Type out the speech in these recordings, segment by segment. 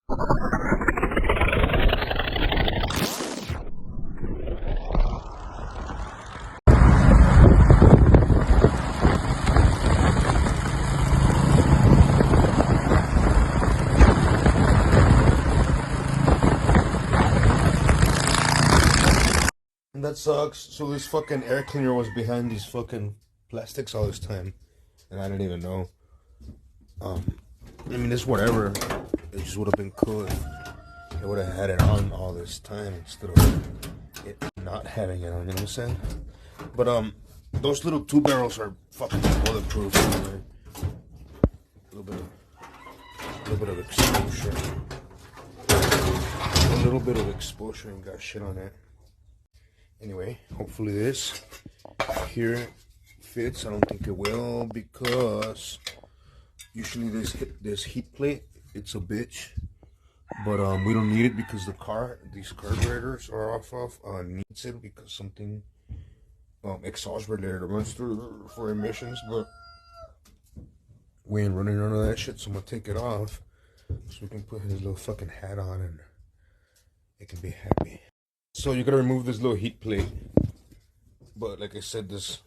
And that sucks. So this fucking air cleaner was behind these fucking plastics all this time, and I didn't even know. I mean, it's whatever. It just would have been cool if it would have had it on all this time instead of it not having it on. You know what I'm saying? But those little 2 barrels are fucking bulletproof. Anyway. A little bit of exposure. A little bit of exposure and got shit on it. Anyway, hopefully this here fits. I don't think it will because usually this heat plate, it's a bitch. But we don't need it because these carburetors are off of needs it because something exhaust related runs through for emissions. But we ain't running none of that shit, so I'm gonna take it off so we can put his little fucking hat on and it can be happy. So you gotta remove this little heat plate, but like I said, this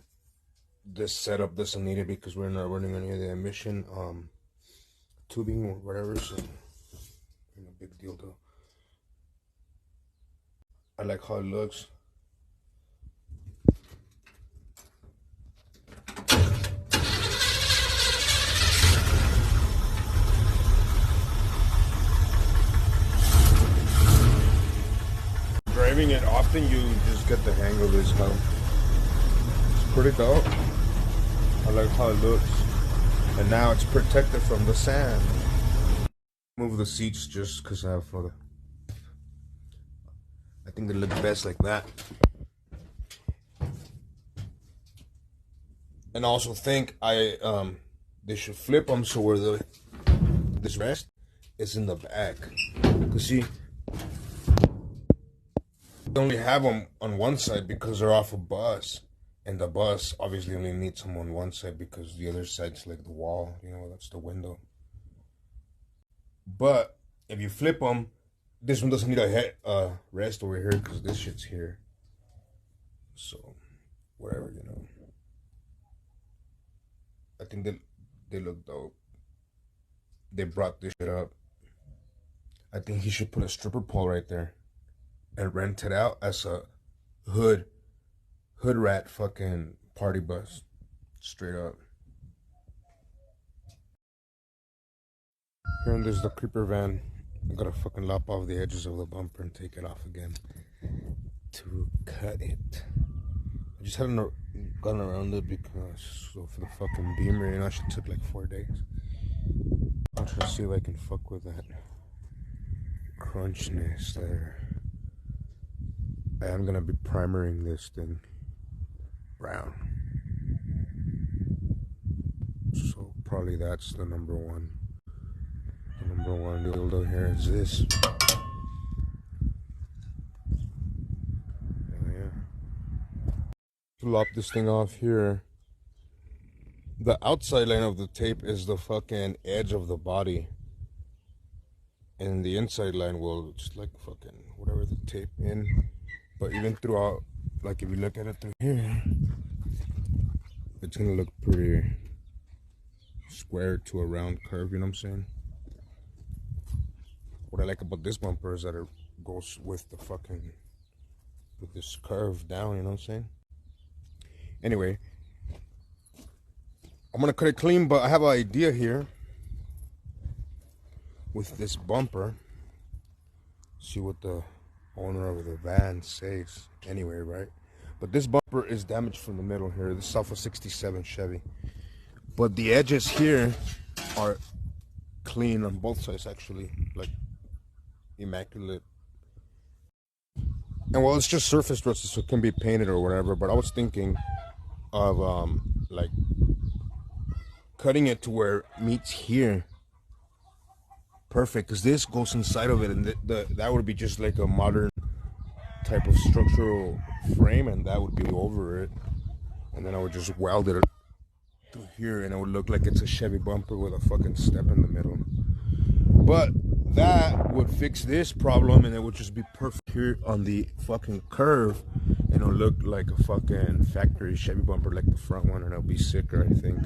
setup doesn't need it because we're not running any of the emission tubing or whatever. So no big deal though. I like how it looks. Driving it often, you just get the hang of this now. It's pretty dope. I like how it looks. And now it's protected from the sand. Move the seats just because I think they look best like that. And I also think they should flip them so where this rest is in the back. Cause see, they only have them on one side because they're off a bus, and the bus obviously only needs them on one side because the other side's like the wall, you know, that's the window. But if you flip them, this one doesn't need a head rest over here because this shit's here. So whatever, you know. I think they look dope. They brought this shit up. I think he should put a stripper pole right there and rent it out as a hood rat fucking party bus. Straight up. Here and there's the creeper van. I gotta fucking lop off the edges of the bumper and take it off again to cut it. I just hadn't gotten around it because for the fucking Beamer, you know, she took like 4 days. I'll try to see if I can fuck with that crunchness there. I am gonna be primering this thing brown. So probably that's the number one. The number one dildo here is this. To lop this thing off here, the outside line of the tape is the fucking edge of the body, and the inside line will just like fucking whatever the tape in. But even throughout, like if you look at it through here, it's gonna look pretty square to a round curve, you know what I'm saying? What I like about this bumper is that it goes with the fucking, with this curve down, you know what I'm saying? Anyway, I'm gonna cut it clean, but I have an idea here with this bumper. See what the owner of the van says anyway, right? But this bumper is damaged from the middle here. This is off a 67 Chevy. But the edges here are clean on both sides, actually, like immaculate. And well, it's just surface rust, so it can be painted or whatever. But I was thinking of like cutting it to where it meets here. Perfect, because this goes inside of it, and that would be just like a modern type of structural frame, and that would be over it. And then I would just weld it through here, and it would look like it's a Chevy bumper with a fucking step in the middle. But that would fix this problem, and it would just be perfect here on the fucking curve, and it'll look like a fucking factory Chevy bumper, like the front one, and it'll be sicker, I think.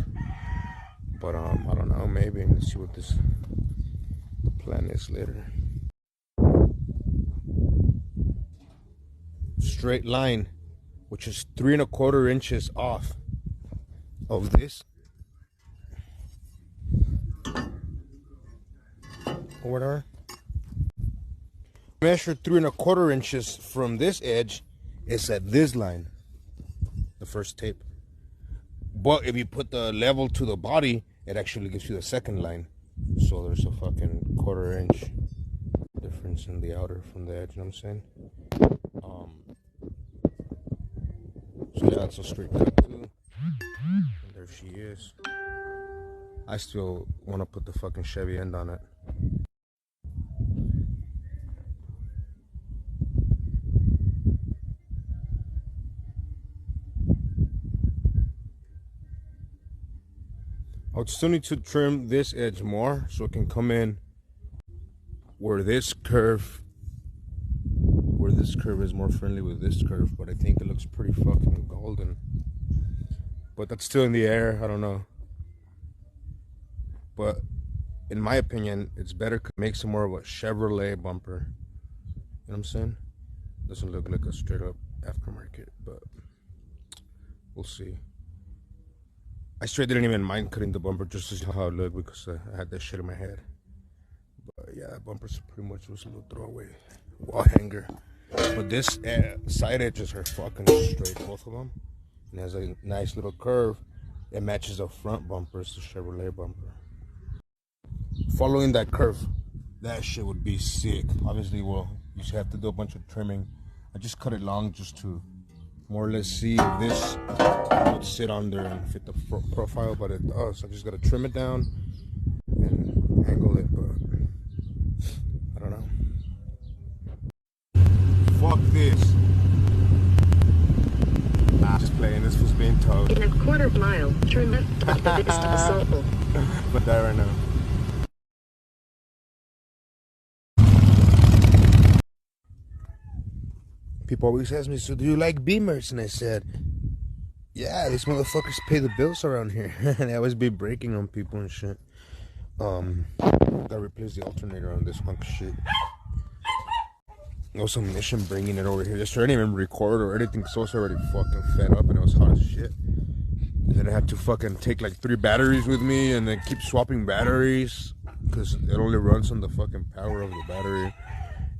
But I don't know, maybe. Let's see what the plan is later. Straight line, which is 3 1/4 inches off of this, or whatever. Measure 3 1/4 inches from this edge. It's at this line, the first tape. But if you put the level to the body, it actually gives you the second line. So there's a fucking 1/4 inch difference in the outer from the edge, you know what I'm saying? So yeah, it's a straight cut too. And there she is. I still want to put the fucking Chevy end on it. I would still need to trim this edge more so it can come in where this curve is more friendly with this curve, but I think it looks pretty fucking golden. But that's still in the air, I don't know. But in my opinion, it's better to make some more of a Chevrolet bumper. You know what I'm saying? Doesn't look like a straight up aftermarket, but we'll see. I straight didn't even mind cutting the bumper just to see how it looked, because I had that shit in my head. But yeah, that bumper's pretty much was a little throwaway wall hanger. But this side edges are fucking straight, both of them. And it has a nice little curve. It matches the front bumper, it's the Chevrolet bumper. Following that curve, that shit would be sick. Obviously, well, you should have to do a bunch of trimming. I just cut it long just to more or less see if this would sit on there and fit the profile, but it does. I just gotta trim it down and angle it, but I don't know. Fuck this. Nah, just playing. This was being towed. In a 1/4 mile, turn left off the Vista Circle. But that right now. People always ask me, so do you like Beamers? And I said, yeah, these motherfuckers pay the bills around here. And they always be breaking on people and shit. Gotta replace the alternator on this hunk of shit. No some mission bringing it over here. Just didn't even record or anything, so I was already fucking fed up and it was hot as shit. And then I had to fucking take like 3 batteries with me and then keep swapping batteries because it only runs on the fucking power of the battery.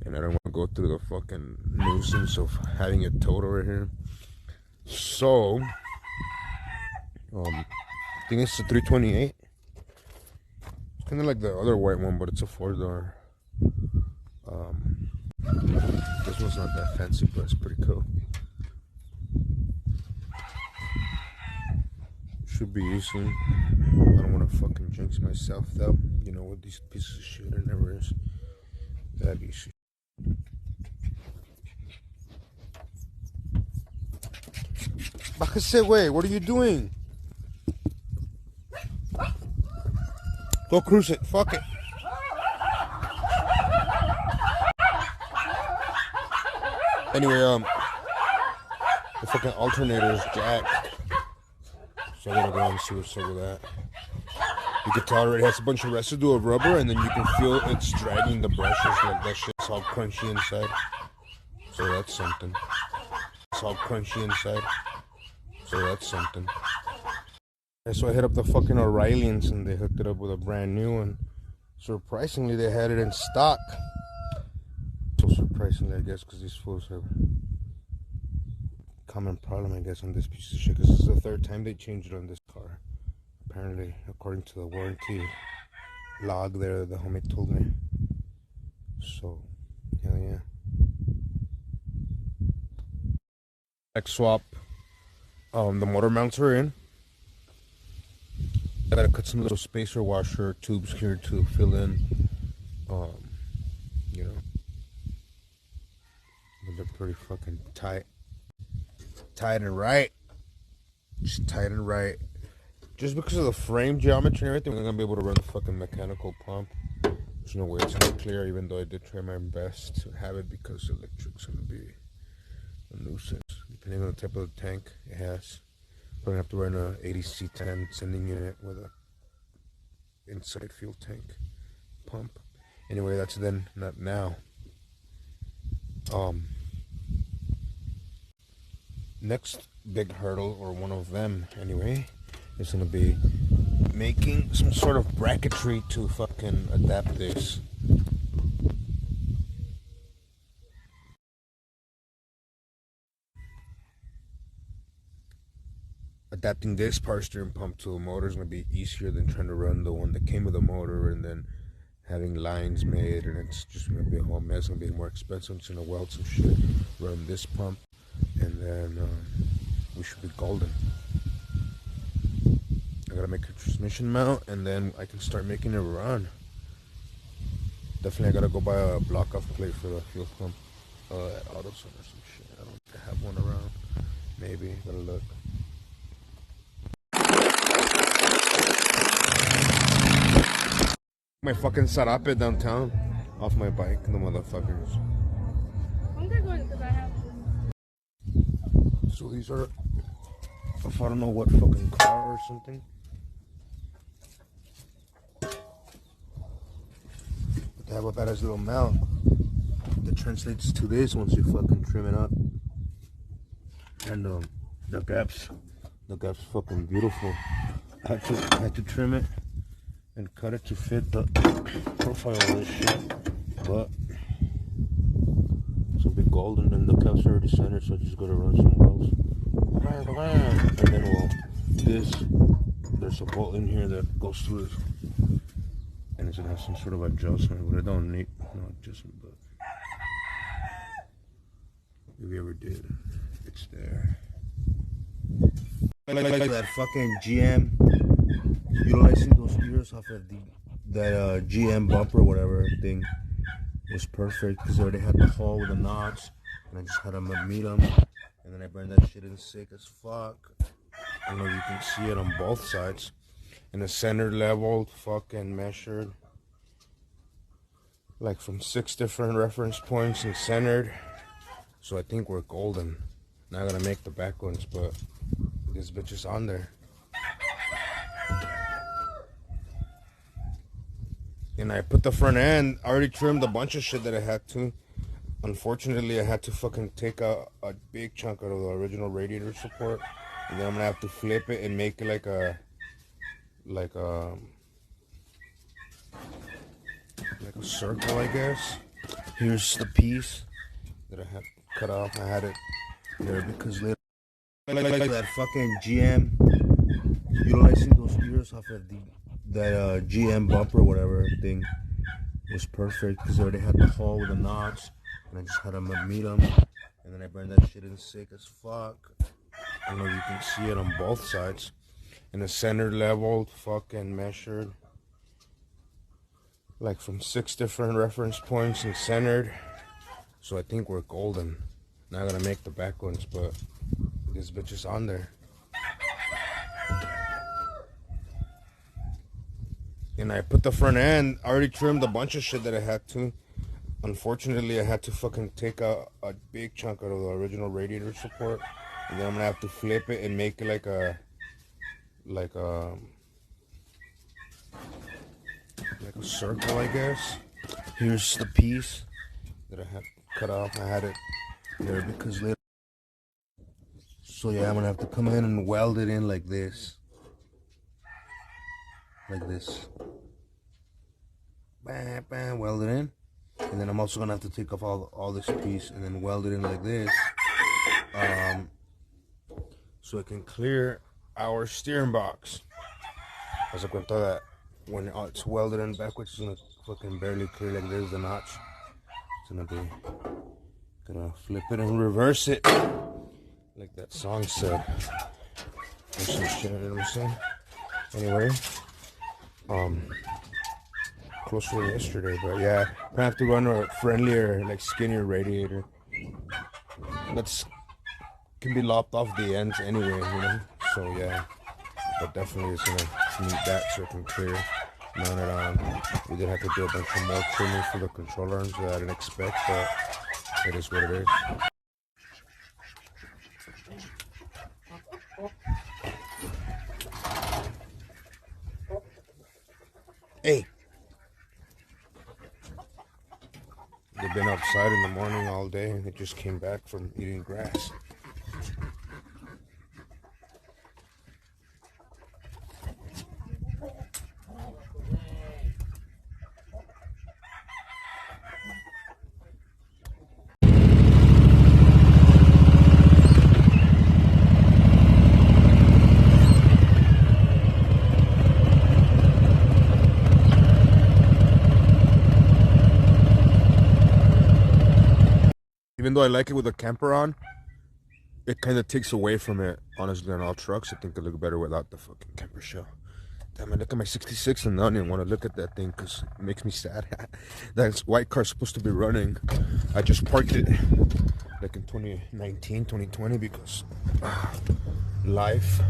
And I don't want to go through the fucking nuisance of having it towed over here. So, I think it's a 328. It's kind of like the other white one, but it's a 4-door. This one's not that fancy, but it's pretty cool. Should be easy. I don't want to fucking jinx myself, though. You know, with these pieces of shit, it never is that easy. Bájese, güey. What are you doing? Go cruise it. Fuck it. Anyway, the fucking alternator is jacked. So I gotta go and see what's up with that. You can tell already has a bunch of residue of rubber, and then you can feel it's dragging the brushes. Like that shit's all crunchy inside. So that's something. It's all crunchy inside. So that's something. And so I hit up the fucking O'Reilly's and they hooked it up with a brand new one. Surprisingly, they had it in stock. So surprisingly, I guess, because these fools have common problem, I guess, on this piece of shit. Because this is the 3rd time they changed it on this car. Apparently, according to the warranty log there, the homie told me. So, yeah. X swap. The motor mounts are in. I gotta cut some little spacer washer tubes here to fill in. You know, but they're pretty fucking tight. Tight and right. Just tight and right. Just because of the frame geometry and everything, we're gonna be able to run the fucking mechanical pump. there's no way it's gonna clear, even though I did try my best to have it, because the electric's gonna be a nuisance. Depending on the type of the tank it has. Probably have to run a 80C10 sending unit with a inside fuel tank pump. Anyway, that's then, not now. Next big hurdle, or one of them anyway, is gonna be making some sort of bracketry to fucking adapt this. Adapting this power steering pump to a motor is going to be easier than trying to run the one that came with a motor and then having lines made, and it's just going to be a whole mess. It's going to be more expensive. It's going to weld some shit, run this pump, and then we should be golden. I got to make a transmission mount, and then I can start making it run. Definitely I got to go buy a block off plate for the fuel pump at AutoZone or some shit. I don't think I have one around. Maybe, gotta look. My fucking sarape downtown off my bike, the motherfuckers. I'm gonna go because I have. So these are, if I don't know what fucking car or something. But they have a badass little mount that translates to this once you fucking trim it up. And the gap's fucking beautiful. I had to trim it and cut it to fit the profile of this shit, but it's a bit golden, and the caps are already centered, so I just gotta run some welds, and then there's a bolt in here that goes through this, and it's gonna have some sort of adjustment, but I don't need no adjustment, but if you ever did, it's there. Like that fucking GM, utilizing those gears off of that GM bumper, whatever thing, was perfect because I already had the hole with the knots, and I just had them meet them, and then I burned that shit in sick as fuck. I don't know if you can see it on both sides, and the center leveled, fucking measured, like from 6 different reference points and centered. So I think we're golden. Not gonna make the back ones, but this bitch is on there. And I put the front end, I already trimmed a bunch of shit that I had to. Unfortunately, I had to fucking take a big chunk out of the original radiator support. And then I'm gonna have to flip it and make it like a circle, I guess. Here's the piece that I had cut off. I had it there because later, like that fucking GM, utilizing those gears off of that GM bumper, whatever thing, was perfect because I already had the hole with the knots, and I just had them meet them, and then I burned that shit in sick as fuck. I don't know if you can see it on both sides, and the center leveled, fucking measured, like from 6 different reference points and centered. So I think we're golden. Not gonna make the back ones, but this bitch is on there. And I put the front end, I already trimmed a bunch of shit that I had to. Unfortunately, I had to fucking take a big chunk out of the original radiator support. And then I'm gonna have to flip it and make it like a circle, I guess. Here's the piece that I had cut off. I had it there because later. So yeah, I'm gonna have to come in and weld it in like this. Like this. Bam, bam, weld it in. And then I'm also gonna have to take off all this piece and then weld it in like this. So it can clear our steering box. As I cuenta that when it's welded in backwards, it's gonna fucking barely clear like this, the notch. It's gonna flip it and reverse it. Like that song said. Or some shit, you know what I'm saying? Anyway, closer to yesterday, but yeah, I have to run a friendlier, like skinnier radiator. That's can be lopped off the ends anyway, you know. So yeah, but definitely it's gonna need that so it can clear. mounted on. We did have to do a bunch of more trimming for the control arms that I didn't expect, but it is what it is. Hey! They've been outside in the morning all day and they just came back from eating grass. Even though I like it with a camper on, it kind of takes away from it, honestly, on all trucks. I think it look better without the fucking camper shell. Damn, I look at my 66 and I don't even want to look at that thing because it makes me sad. That white car's supposed to be running. I just parked it like in 2019, 2020 because life.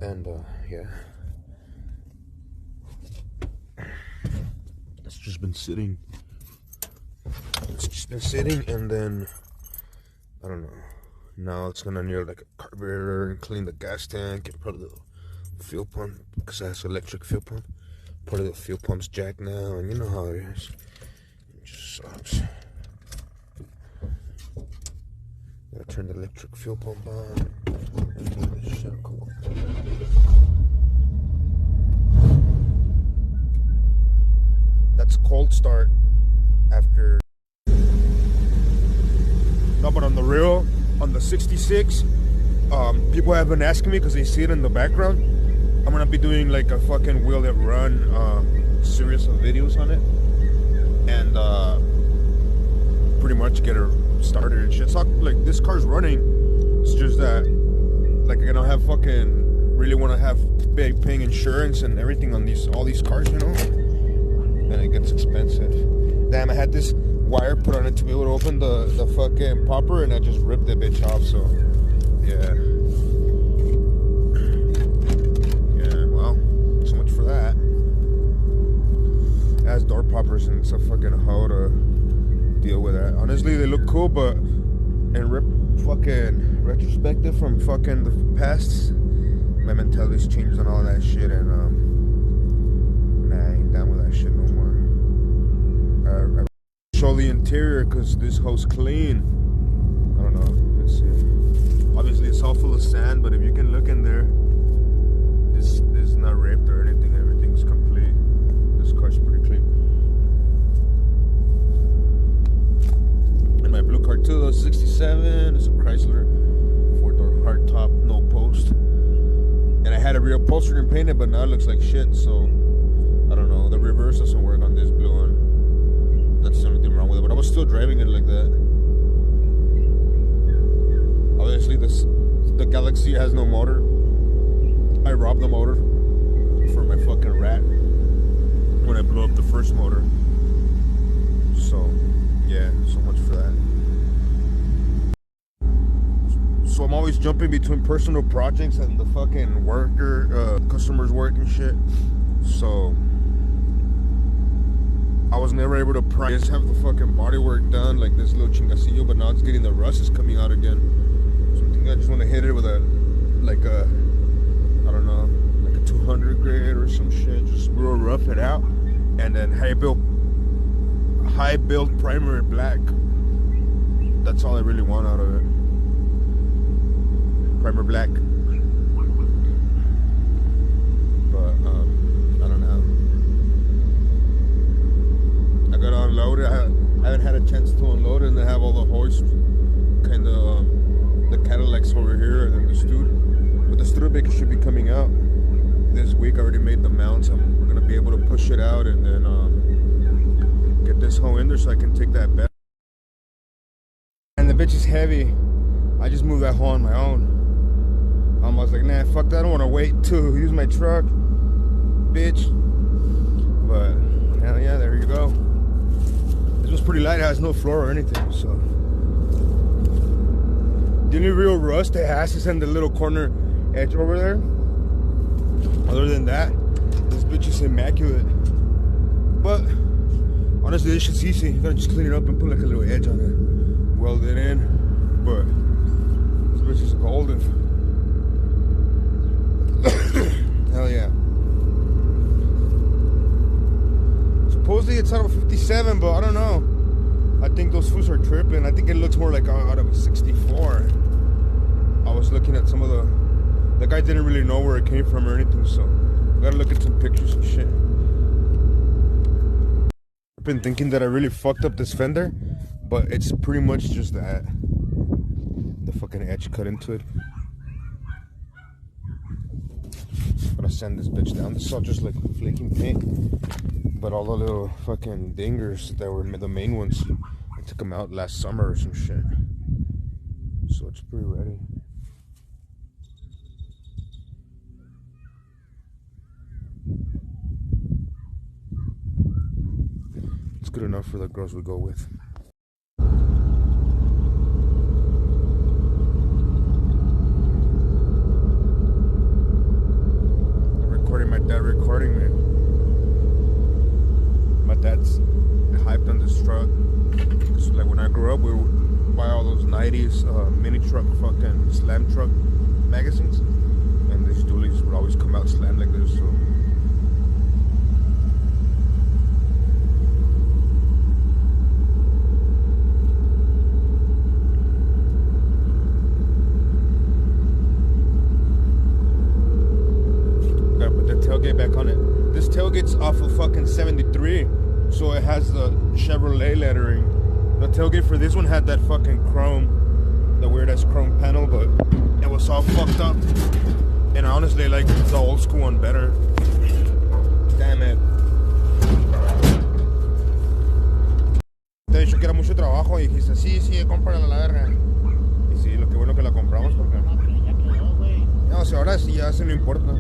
And yeah. It's just been sitting. It's just been sitting, and then I don't know. Now it's gonna need like a carburetor and clean the gas tank and part of the fuel pump because it has electric fuel pump. Part of the fuel pump's jacked now, and you know how it is. It just sucks. Gotta turn the electric fuel pump on. And do this shit. That's cold start after. No, but on the real, on the 66, people have been asking me because they see it in the background. I'm gonna be doing like a fucking Will It Run series of videos on it, and pretty much get her started and shit. It's not like this car's running. It's just that like I don't have fucking really want to have paying insurance and everything on all these cars, you know, and it gets expensive. Damn, I had this wire put on it to be able to open the fucking popper, and I just ripped that bitch off. So yeah, well, so much for that. It has door poppers and it's a fucking hoe to deal with that. Honestly, they look cool, but in fucking retrospective from fucking the past, my mentality's changed on all that shit, and nah, I ain't down with that shit no more. I show the interior because this house clean. I don't know. Let's see. Obviously, it's all full of sand, but if you can look in there, this is not ripped or anything. Everything's complete. This car's pretty clean. And my blue car too, though, 67. It's a Chrysler 4-door hardtop, no post. And I had a real upholstery and painted, but now it looks like shit. So I don't know. The reverse doesn't work on this blue one. That's the only thing wrong with it, but I was still driving it like that. Obviously, the Galaxy has no motor. I robbed the motor for my fucking rat when I blew up the first motor. So, yeah, so much for that. So I'm always jumping between personal projects and the fucking customers' work and shit. So I was never able to just have the fucking body work done, like this little chingacillo, but now it's getting the rust is coming out again. So I think I just want to hit it with I don't know, like a 200 grade or some shit, just real rough it out, and then high build primer in black. That's all I really want out of it. Primer black. But I don't know. I got to unload it. I haven't had a chance to unload it, and I have all the hoist, kind of the Cadillacs over here, and then the Stude. But the Studebaker should be coming out this week. I already made the mounts. I'm gonna be able to push it out and then get this hoe in there so I can take that back. And the bitch is heavy. I just moved that hoe on my own. I was like, nah, fuck that. I don't want to wait to use my truck, bitch. But hell yeah, there you go. This was pretty light. It has no floor or anything, so. The only real rust it has is in the little corner edge over there. Other than that, This bitch is immaculate. But honestly, this shit's easy. You gotta just clean it up and put like a little edge on it. Weld it in. But this bitch is golden. Hell yeah. Supposedly it's out of a 57, but I don't know. I think those fools are tripping. I think it looks more like out of a 64. I was looking at some of the guy didn't really know where it came from or anything, so I gotta look at some pictures and shit. I've been thinking that I really fucked up this fender, but it's pretty much just that. The fucking edge cut into it. I'm gonna sand this bitch down. This is all just like flaking paint. But all the little fucking dingers that were the main ones, I took them out last summer or some shit. So it's pretty ready. It's good enough for the girls we go with. I'm recording my dad recording me. My dad's hyped on this truck. Cause like when I grew up, we would buy all those 90s mini truck fucking slam truck magazines. And these dualies would always come out slammed like this, so. Gotta put the tailgate back on it. This tailgate's off of fucking 73, so it has the Chevrolet lettering. The tailgate for this one had that fucking chrome, the weird ass chrome panel, but it was all fucked up. And honestly, I like the old school one better. Damn it. Te he dicho que era mucho trabajo y dijiste, sí, cómprala a la verga. Y sí, lo que bueno que la compramos porque... No, pero ya quedó, güey. No, si ahora sí, ya se no importa.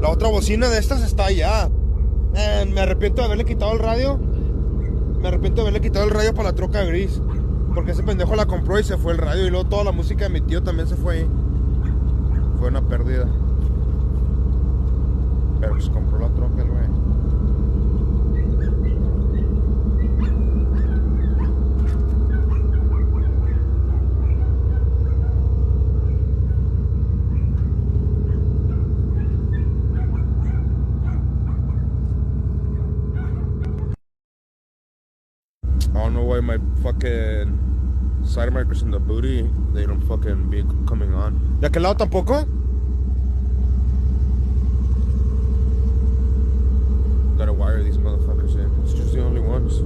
La otra bocina de estas está allá. Me arrepiento de haberle quitado el radio. Me arrepiento de haberle quitado el radio para la troca gris. Porque ese pendejo la compró y se fue el radio. Y luego toda la música de mi tío también se fue ahí. Fue una pérdida. Pero pues compró la troca el güey. I don't know why my fucking side markers in the booty, they don't fucking be coming on. ¿De aquel lado tampoco? Gotta wire these motherfuckers in. It's just the only ones.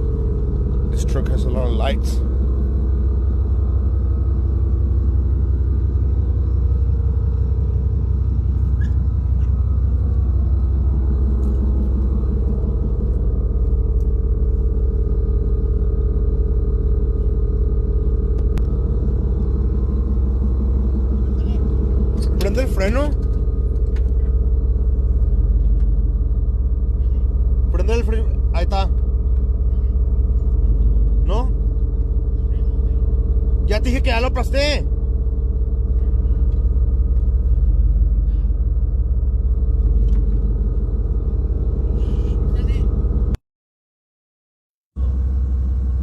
This truck has a lot of lights. ¿Prende el freno? Prende el freno. Ahí está. ¿No? Ya te dije que ya lo aplasté.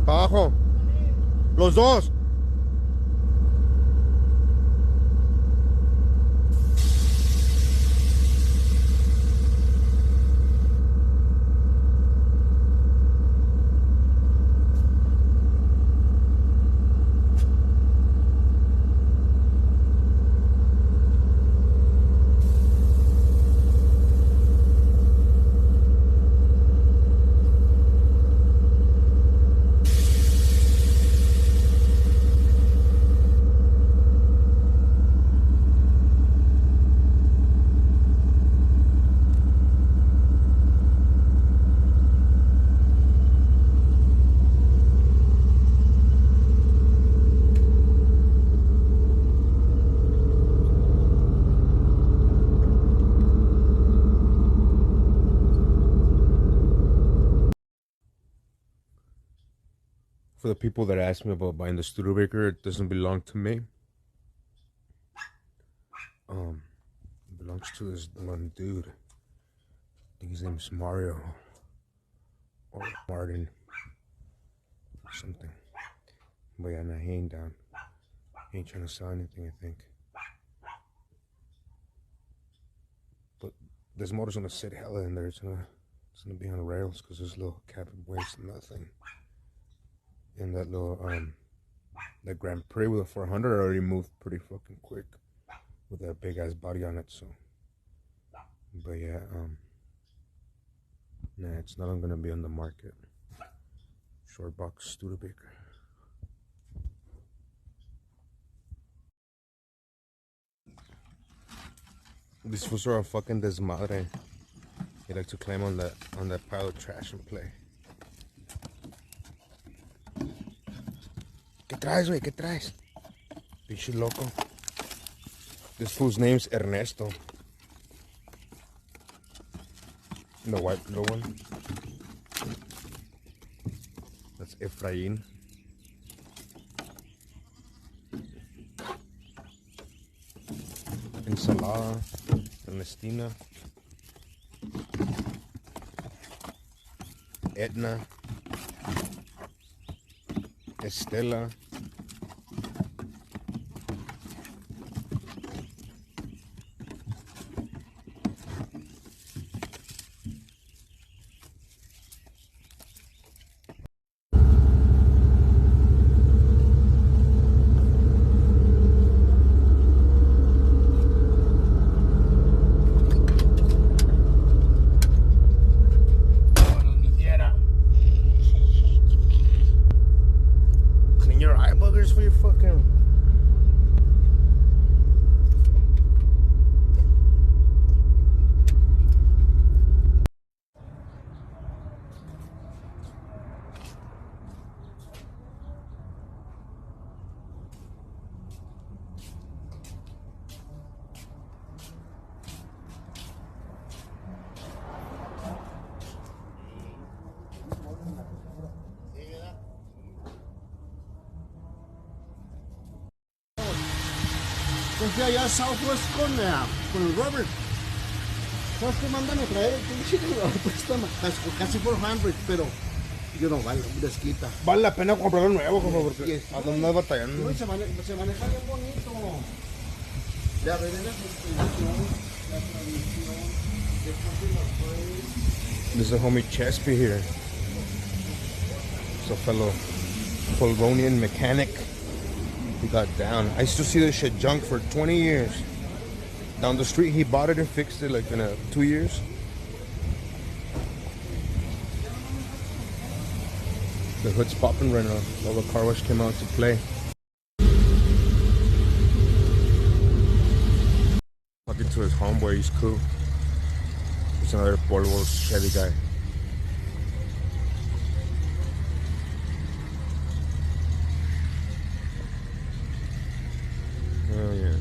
Para abajo. Los dos. For the people that ask me about buying the Studebaker, it doesn't belong to me. belongs to this one dude. I think his name is Mario or Martin or something. But yeah, nah, he ain't down. He ain't trying to sell anything, I think. But this motor's gonna sit hella in there. It's gonna be on the rails because this little cabin weighs nothing. And that little that Grand Prix with a 400 already moved pretty fucking quick with that big ass body on it. So, but yeah, nah, it's not gonna be on the market. Short box Studebaker. These fools are a fucking desmadre. They like to climb on that pile of trash and play. ¿Qué traes, güey? ¿Qué traes? Pinche loco. This fool's name's Ernesto. The white little one. That's Efrain. Ensalada. Ernestina. Edna. Estela. For your fucking Pues fui allá a Southwest con el Robert. ¿Sabes qué mandan a traer el pinche? Casi 400, pero yo no vale, desquita. vale la pena comprarlo nuevo, como porque Yes. a dónde andas batallando. No, y se maneja bien bonito. La verdad la suspensión, la transmisión, después de los brakes. There's a homie Chespi here. It's a fellow Polronian mechanic. He got down. I used to see this shit junk for 20 years. Down the street, he bought it and fixed it like in 2 years. The hood's popping right now. All the car wash came out to play. Talking to his homeboy, he's cool. He's another Volvo Chevy guy. Oh yeah.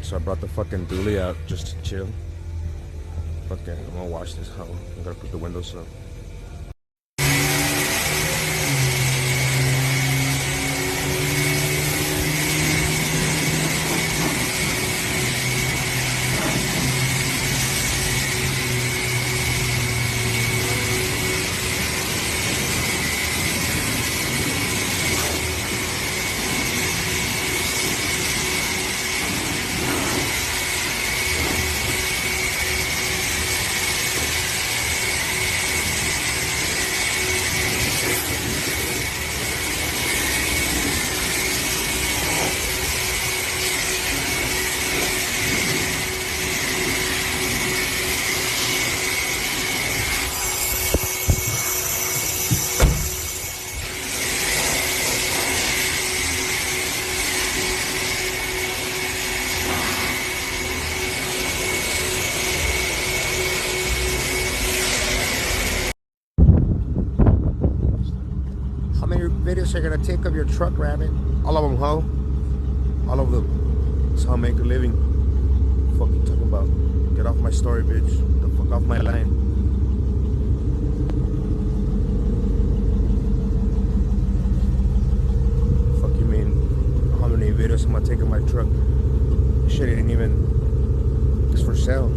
So I brought the fucking dually out just to chill. Fucking, I'm gonna wash this hoe. I gotta put the windows up. Videos you're gonna take of your truck, Rabbit? All of them, ho. All of them. That's how I make a living. Fuck you talking about? Get off my story, bitch. Get the fuck off my line. Fuck you mean? How many videos of my taking my truck. Shit, it ain't even. It's for sale.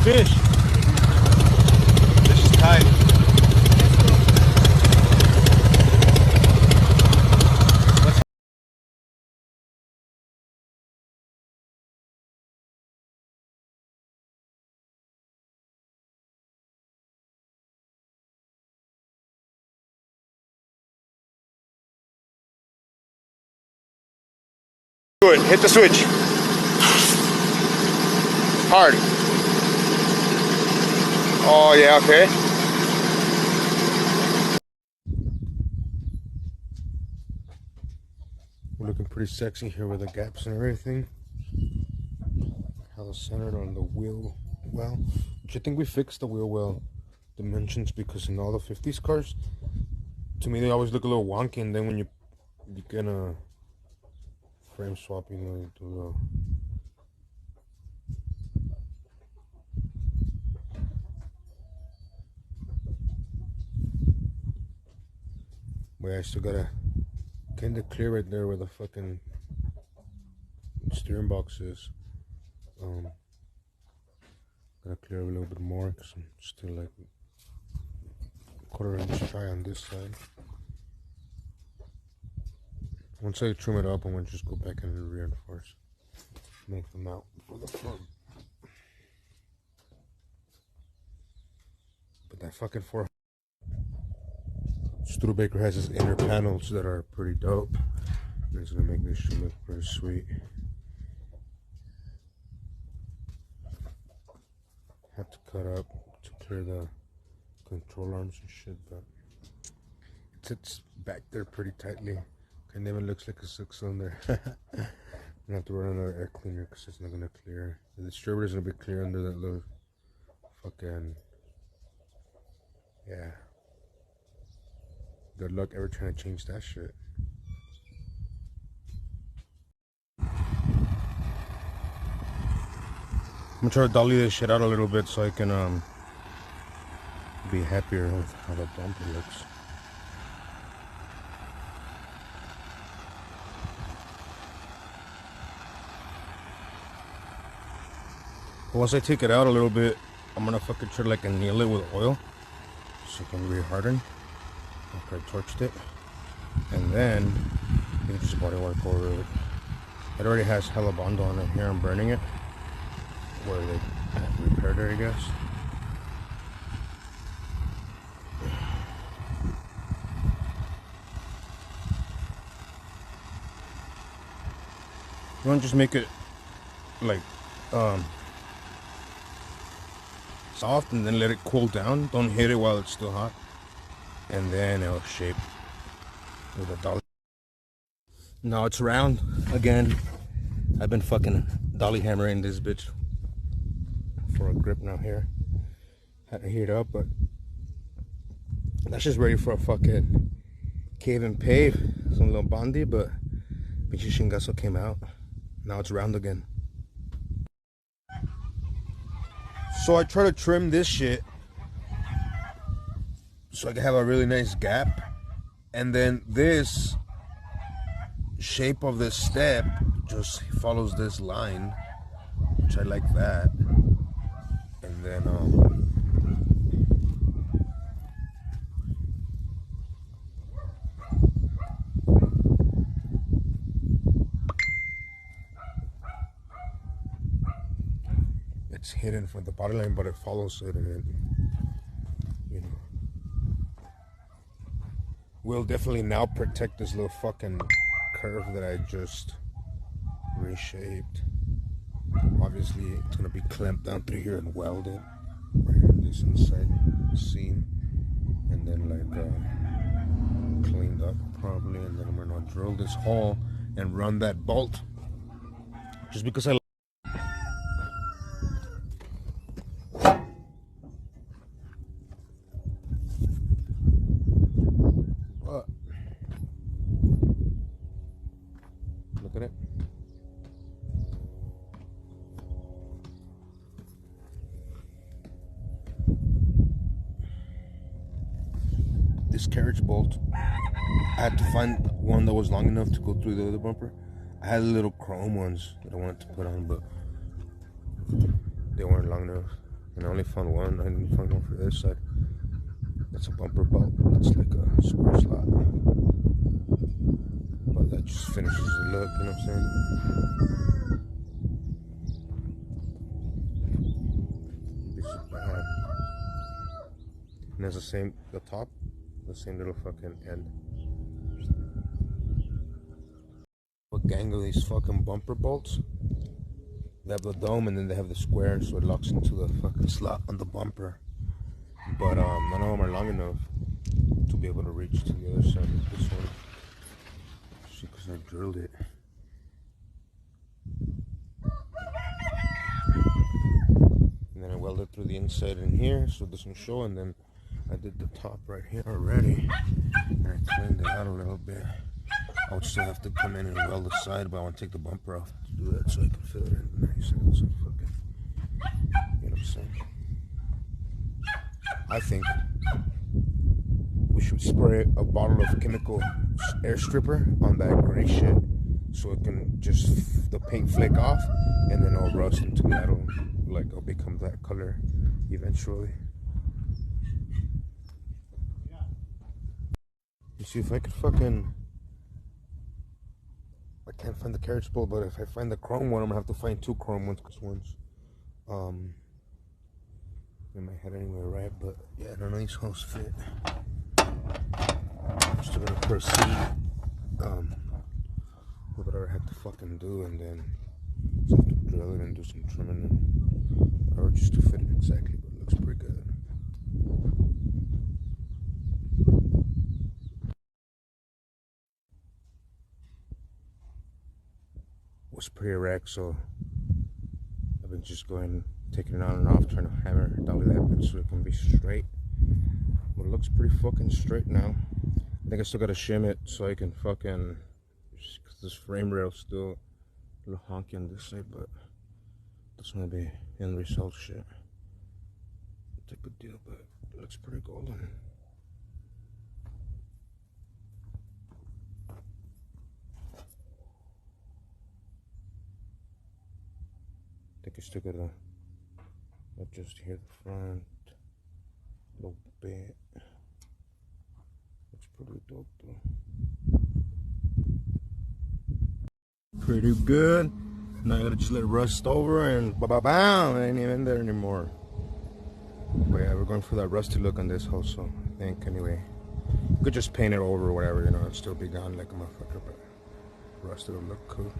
Fish. Fish is tight. Do it. Hit the switch. Hard. Oh, yeah, okay. We're looking pretty sexy here with the gaps and everything. How it's centered on the wheel well. Which I think we fixed the wheel well dimensions, because in all the 50s cars, to me, they always look a little wonky, and then when you're gonna frame swap, you know, you do the But I still gotta kind of clear right there where the fucking steering box is. Gotta clear a little bit more because I'm still like quarter-inch dry on this side. Once I trim it up, I'm gonna just go back and reinforce, make them out for the front. But that fucking 400 Studebaker has his inner panels that are pretty dope. And it's gonna make this shit look pretty sweet. Have to cut up to clear the control arms and shit, but it sits back there pretty tightly. Kind of even looks like a 6-cylinder. I'm gonna have to run another air cleaner because it's not gonna clear. The distributor's gonna be clear under that little fucking, yeah. Good luck ever trying to change that shit. I'm gonna try to dolly this shit out a little bit so I can be happier with how the bumper looks. Once I take it out a little bit, I'm gonna fucking try to like anneal it with oil so it can re-harden after I torched it, and then you just body work over it. It already has hella Bondo on it. Here I'm burning it where they repaired it, I guess. You want to just make it like soft and then let it cool down. Don't hit it while it's still hot, and then it'll shape with a dolly. Now it's round again. I've been fucking dolly hammering this bitch for a grip now here. Had to heat it up, but that's just ready for a fucking cave and pave. Some little Bondi, but pinche chingazo came out. Now it's round again. So I try to trim this shit so I can have a really nice gap, and then this shape of this step just follows this line, which I like that. And then it's hidden from the body line, but it follows it, and it, you know, will definitely now protect this little fucking curve that I just reshaped. Obviously, it's gonna be clamped down through here and welded right here in this inside seam, and then like cleaned up probably, and then I'm gonna drill this hole and run that bolt, just because I. Look at it. This carriage bolt, I had to find one that was long enough to go through the other bumper. I had little chrome ones that I wanted to put on, but they weren't long enough. And I only found one. I didn't find one for this side. That's a bumper bolt. It's like a square slot. But that just finishes the look, you know what I'm saying? This is bad. And there's the top, the same little fucking end. What gang of these fucking bumper bolts? They have the dome and then they have the square, so it locks into the fucking slot on the bumper. But none of them are long enough to be able to reach to the other side of this one. See, because I drilled it. And then I welded through the inside in here so it doesn't show, and then I did the top right here already. And I cleaned it out a little bit. I would still have to come in and weld the side, but I want to take the bumper off to do that so I can fill it in nice and so fucking, you know what I'm saying? I think we should spray a bottle of chemical air stripper on that gray shit so it can just, the paint flake off, and then it'll rust into metal, like it'll become that color eventually. You see, if I could fucking, I can't find the carriage bolt, but if I find the chrome one, I'm gonna have to find two chrome ones, because one's in my head anyway, right? But yeah, none of these holes fit. I'm still gonna proceed with whatever I had to fucking do, and then just have to drill it and do some trimming and whatever, just to fit it exactly, but it looks pretty good. Was pretty wrecked, so I've been just going, taking it on and off, trying to hammer dolly that bit so it can be straight. But it looks pretty fucking straight now. I think I still gotta shim it so I can fucking, because this frame rail's still a little honky on this side, but that's gonna be end result shit. It's a good deal, but it looks pretty golden. I think I still gotta adjust here the front a little bit. Looks pretty dope though. Pretty good. Now I gotta just let it rust over and ba-ba-bam, it ain't even there anymore. But yeah, we're going for that rusty look on this also, I think, anyway. You could just paint it over or whatever, you know, it'd still be gone like a motherfucker, but rusted will look cool.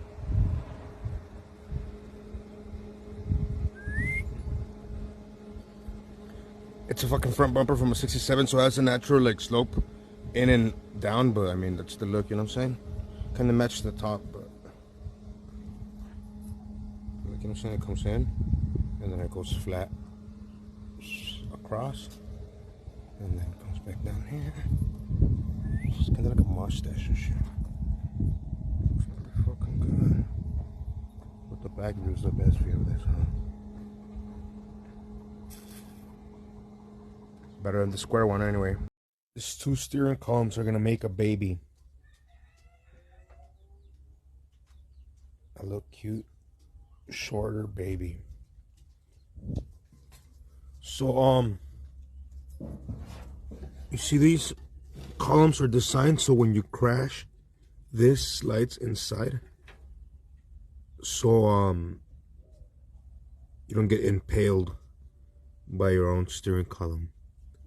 It's a fucking front bumper from a 67, so it has a natural like slope in and down, but I mean that's the look, you know what I'm saying? Kind of match the top, but like, you know what I'm saying? It comes in and then it goes flat across and then it comes back down here. It's kind of like a mustache and shit. Looks pretty fucking good. But the back view is the best view of this, huh? Better than the square one anyway. These two steering columns are gonna make a baby. A little cute, shorter baby. So, you see these columns are designed so when you crash, this slides inside. So, you don't get impaled by your own steering column.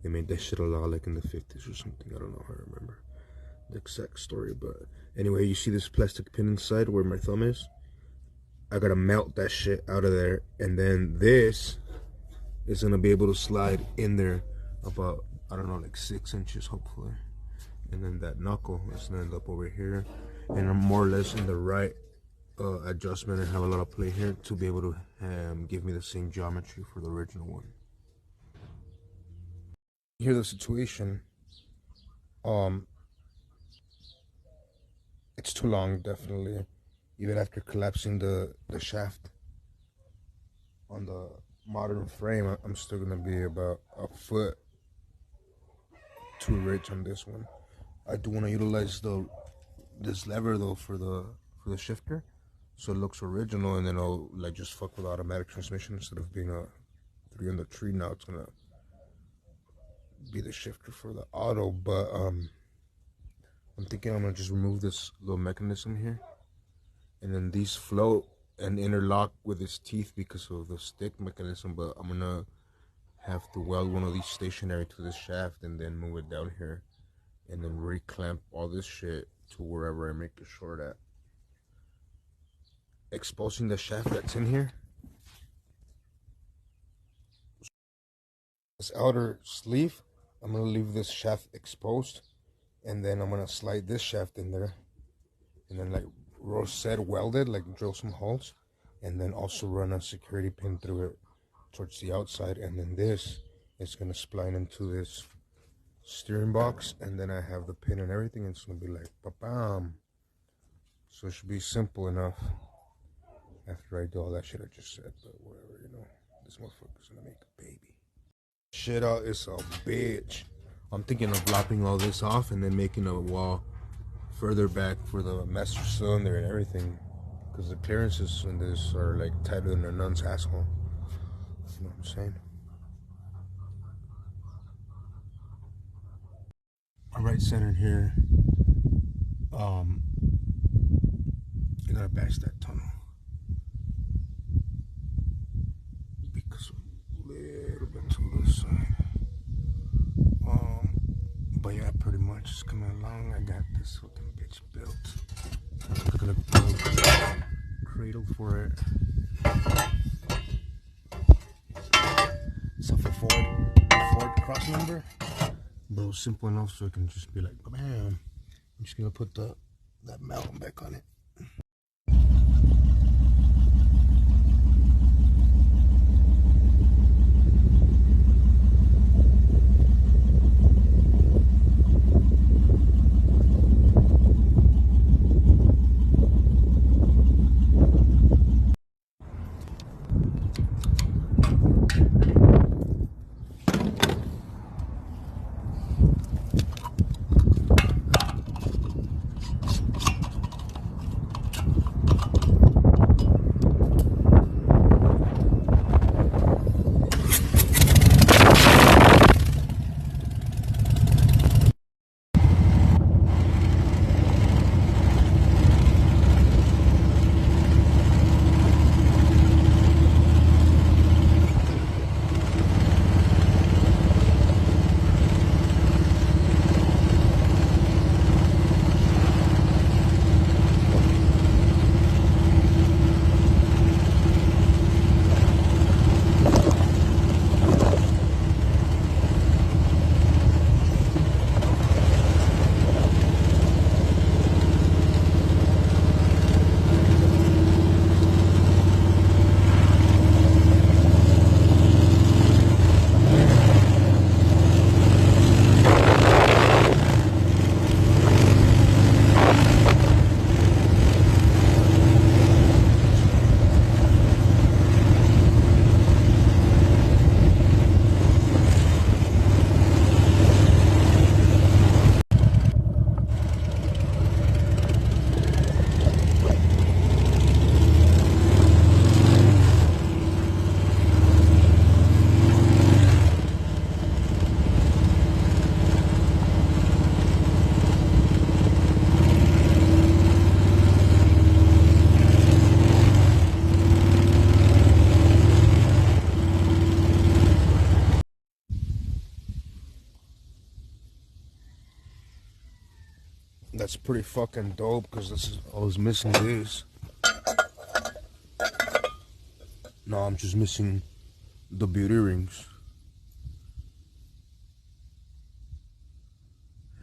They made that shit a lot like in the 50s or something. I don't know how I remember the exact story, but anyway, you see this plastic pin inside where my thumb is? I gotta melt that shit out of there, and then this is gonna be able to slide in there about, I don't know, like 6 inches hopefully. And then that knuckle is gonna end up over here, and I'm more or less in the right adjustment and have a lot of play here to be able to give me the same geometry for the original one. Here's the situation. It's too long, definitely. Even after collapsing the shaft on the modern frame, I'm still gonna be about a foot too rich on this one. I do want to utilize this lever though for the shifter, so it looks original, and then I'll like just fuck with automatic transmission instead of being a 3 on the tree. Now it's gonna be the shifter for the auto, but I'm thinking I'm gonna just remove this little mechanism here, and then these float and interlock with its teeth because of the stick mechanism, but I'm gonna have to weld one of these stationary to this shaft and then move it down here and then reclamp all this shit to wherever I make it short at, exposing the shaft that's in here. This outer sleeve, I'm gonna leave this shaft exposed, and then I'm gonna slide this shaft in there, and then like Rose said, weld it, like drill some holes, and then also run a security pin through it towards the outside, and then this is gonna spline into this steering box, and then I have the pin and everything, and it's gonna be like ba-bam. So it should be simple enough after I do all that shit I just said, but whatever, you know, this motherfucker's gonna make a baby. Shit out is a bitch. I'm thinking of lopping all this off and then making a wall further back for the master cylinder and everything, because the clearances in this are like tighter than a nun's asshole. You know what I'm saying? All right, center here. You gotta bash that tunnel because a little bit to the side. But yeah, pretty much it's coming along. I got this fucking bitch built. I'm gonna build a cradle for it. It's a Ford cross number, but it's simple enough so it can just be like bam. I'm just gonna put that mountain back on it. That's pretty fucking dope because this is I was missing this. No, I'm just missing the beauty rings.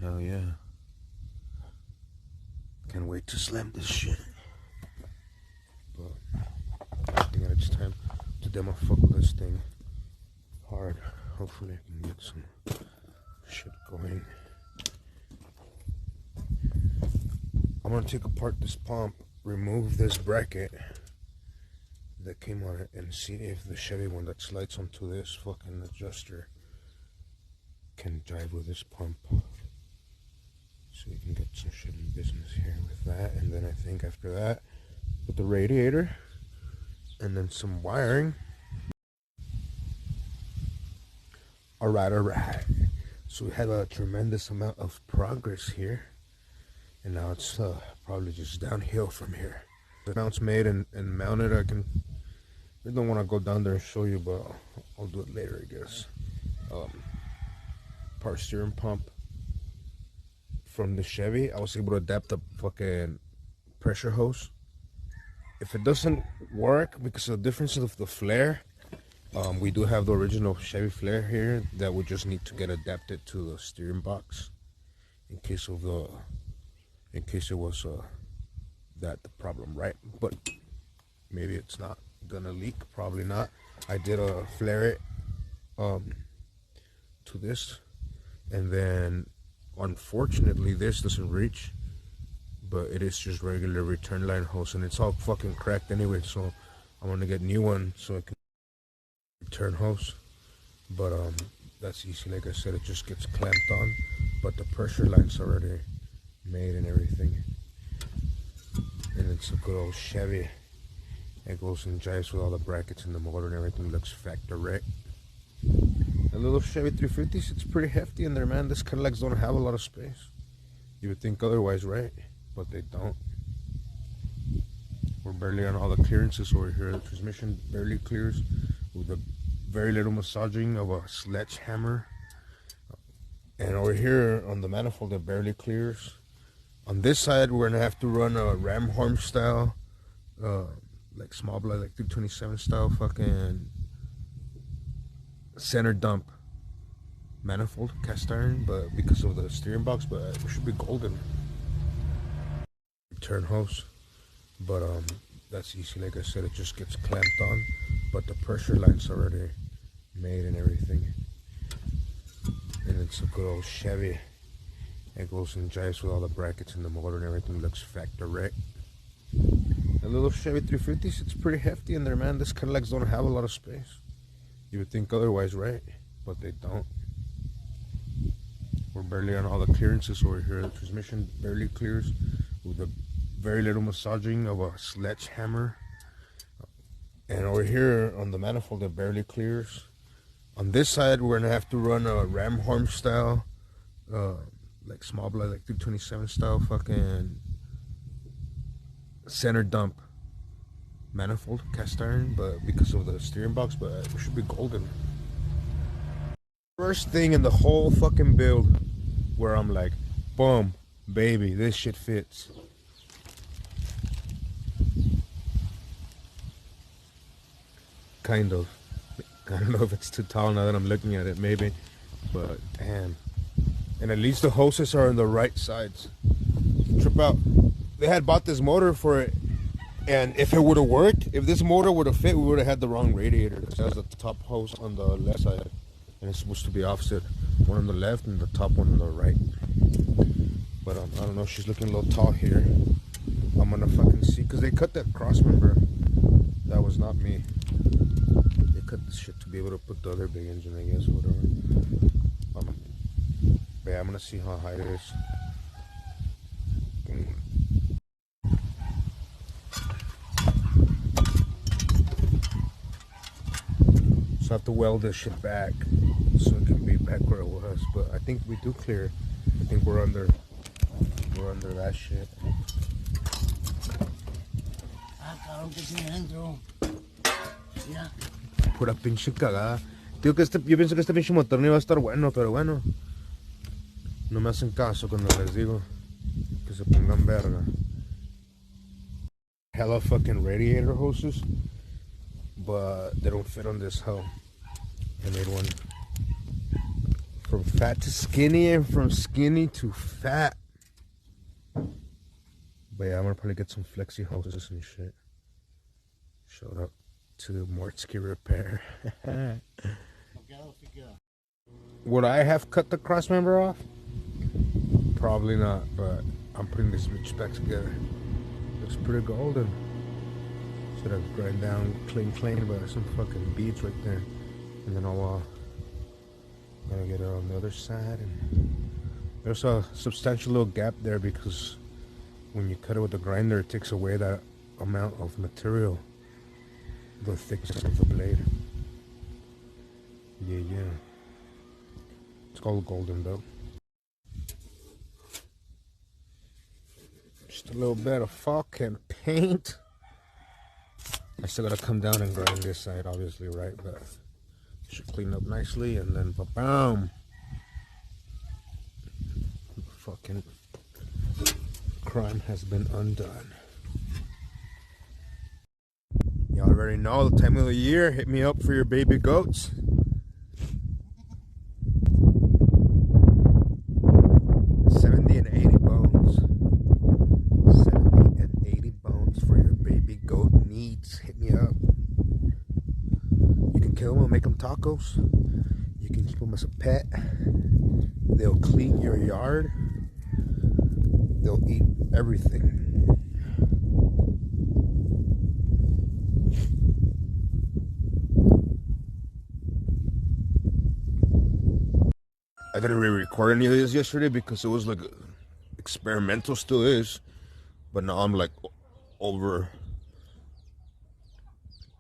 Hell yeah. Can't wait to slam this shit. But I think it's time to demo fuck with this thing hard. Hopefully I can get some shit going. I'm gonna take apart this pump, remove this bracket that came on it, and see if the Chevy one that slides onto this fucking adjuster can jive with this pump. So we can get some shit in business here with that. And then I think after that, put the radiator and then some wiring. Alright. So we had a tremendous amount of progress here. And now it's probably just downhill from here. The mount's made and mounted. I don't want to go down there and show you, but I'll do it later, I guess. Power steering pump from the Chevy. I was able to adapt the fucking pressure hose. If it doesn't work because of the difference of the flare, we do have the original Chevy flare here that would just need to get adapted to the steering box in case it was the problem, right? But maybe it's not gonna leak, probably not. I did flare it to this, and then unfortunately this doesn't reach, but it is just regular return line hose, and it's all fucking cracked anyway, so I'm gonna get a new one so I can return hose. But that's easy. Like I said, it just gets clamped on, but the pressure line's already made and everything, and it's a good old Chevy. It goes and jives with all the brackets in the motor and everything. Looks factory. A little Chevy 350 sits pretty hefty in there, man. This Cadillacs don't have a lot of space. You would think otherwise, right? But they don't. We're barely on all the clearances over here. The transmission barely clears with a very little massaging of a sledgehammer. And over here on the manifold, it barely clears. On this side, we're gonna have to run a ram horn style, like small block, like 327 style fucking center dump manifold, cast iron, but because of the steering box, but it should be golden. Return hose, but that's easy. Like I said, it just gets clamped on, but the pressure line's already made and everything, and it's a good old Chevy. It goes and jives with all the brackets in the motor and everything. Looks factory. A little Chevy 350 sits pretty hefty in there, man. This Cadillacs don't have a lot of space. You would think otherwise, right? But they don't. We're barely on all the clearances over here. The transmission barely clears with a very little massaging of a sledgehammer. And over here on the manifold, it barely clears. On this side, we're gonna have to run a ram horn style, like small block, like 327 style fucking center dump manifold, cast iron, but because of the steering box, but it should be golden. First thing in the whole fucking build where I'm like, boom, baby, this shit fits. Kind of. I don't know if it's too tall now that I'm looking at it, maybe, but damn. And at least the hoses are on the right sides. Trip out. They had bought this motor for it, and if it would have worked, if this motor would have fit, we would have had the wrong radiator. It has the top hose on the left side, and it's supposed to be offset. One on the left and the top one on the right. But I don't know, she's looking a little tall here. I'm gonna fucking see, because they cut that cross member. That was not me. They cut this shit to be able to put the other big engine, I guess, or whatever. Yeah, I'm gonna see how high it is. So I have to weld this shit back so it can be back where it was. But I think we do clear. I think we're under that shit. Pura pinche cagada. Tío, que yo pienso que este pinche motor no iba a estar bueno, pero bueno. No me hacen caso cuando les digo que que se pongan verga. Hella fucking radiator hoses, but they don't fit on this hoe. I made one from fat to skinny and from skinny to fat. But yeah, I'm gonna probably get some flexi hoses and shit. Showed up to Mortsky Repair. Would I have cut the cross member off? Probably not, but I'm putting this bitch back together. Looks pretty golden. Should have grind down clean, but some fucking beads right there. And then I'll gonna get it on the other side. And there's a substantial little gap there because when you cut it with the grinder, it takes away that amount of material, the thickness of the blade. Yeah. It's called golden though. Just a little bit of fucking paint. I still gotta come down and grind this side, obviously, right? But should clean up nicely, and then ba-bam! Fucking crime has been undone. Y'all already know the time of the year. Hit me up for your baby goats. 70 and 80 bones. 70 and 80 bones for your baby goat needs. Hit me up. You can kill them and make them tacos. You can keep them as a pet. They'll clean your yard. They'll eat everything. I didn't really record any of this yesterday because it was like experimental, still is, but now I'm like over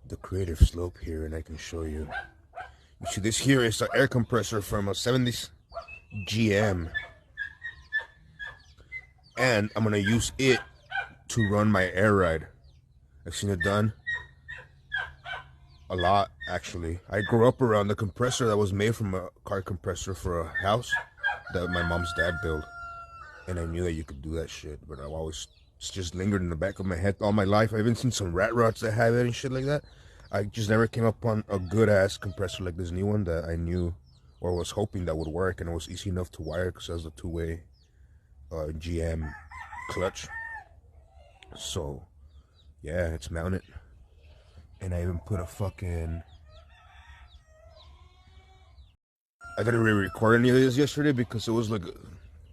the creative slope here, and I can show you. You see, this here is an air compressor from a 70s GM, and I'm gonna use it to run my air ride. I've seen it done a lot, actually. I grew up around the compressor that was made from a car compressor for a house that my mom's dad built, and I knew that you could do that shit, but I've always, it's just lingered in the back of my head all my life. I've even seen some rat rods that have it and shit like that. I just never came upon a good ass compressor like this new one that I knew or was hoping that would work, and it was easy enough to wire because it has a two-way GM clutch. So yeah, it's mounted. And I even put a fucking... I didn't really record any of this yesterday because it was like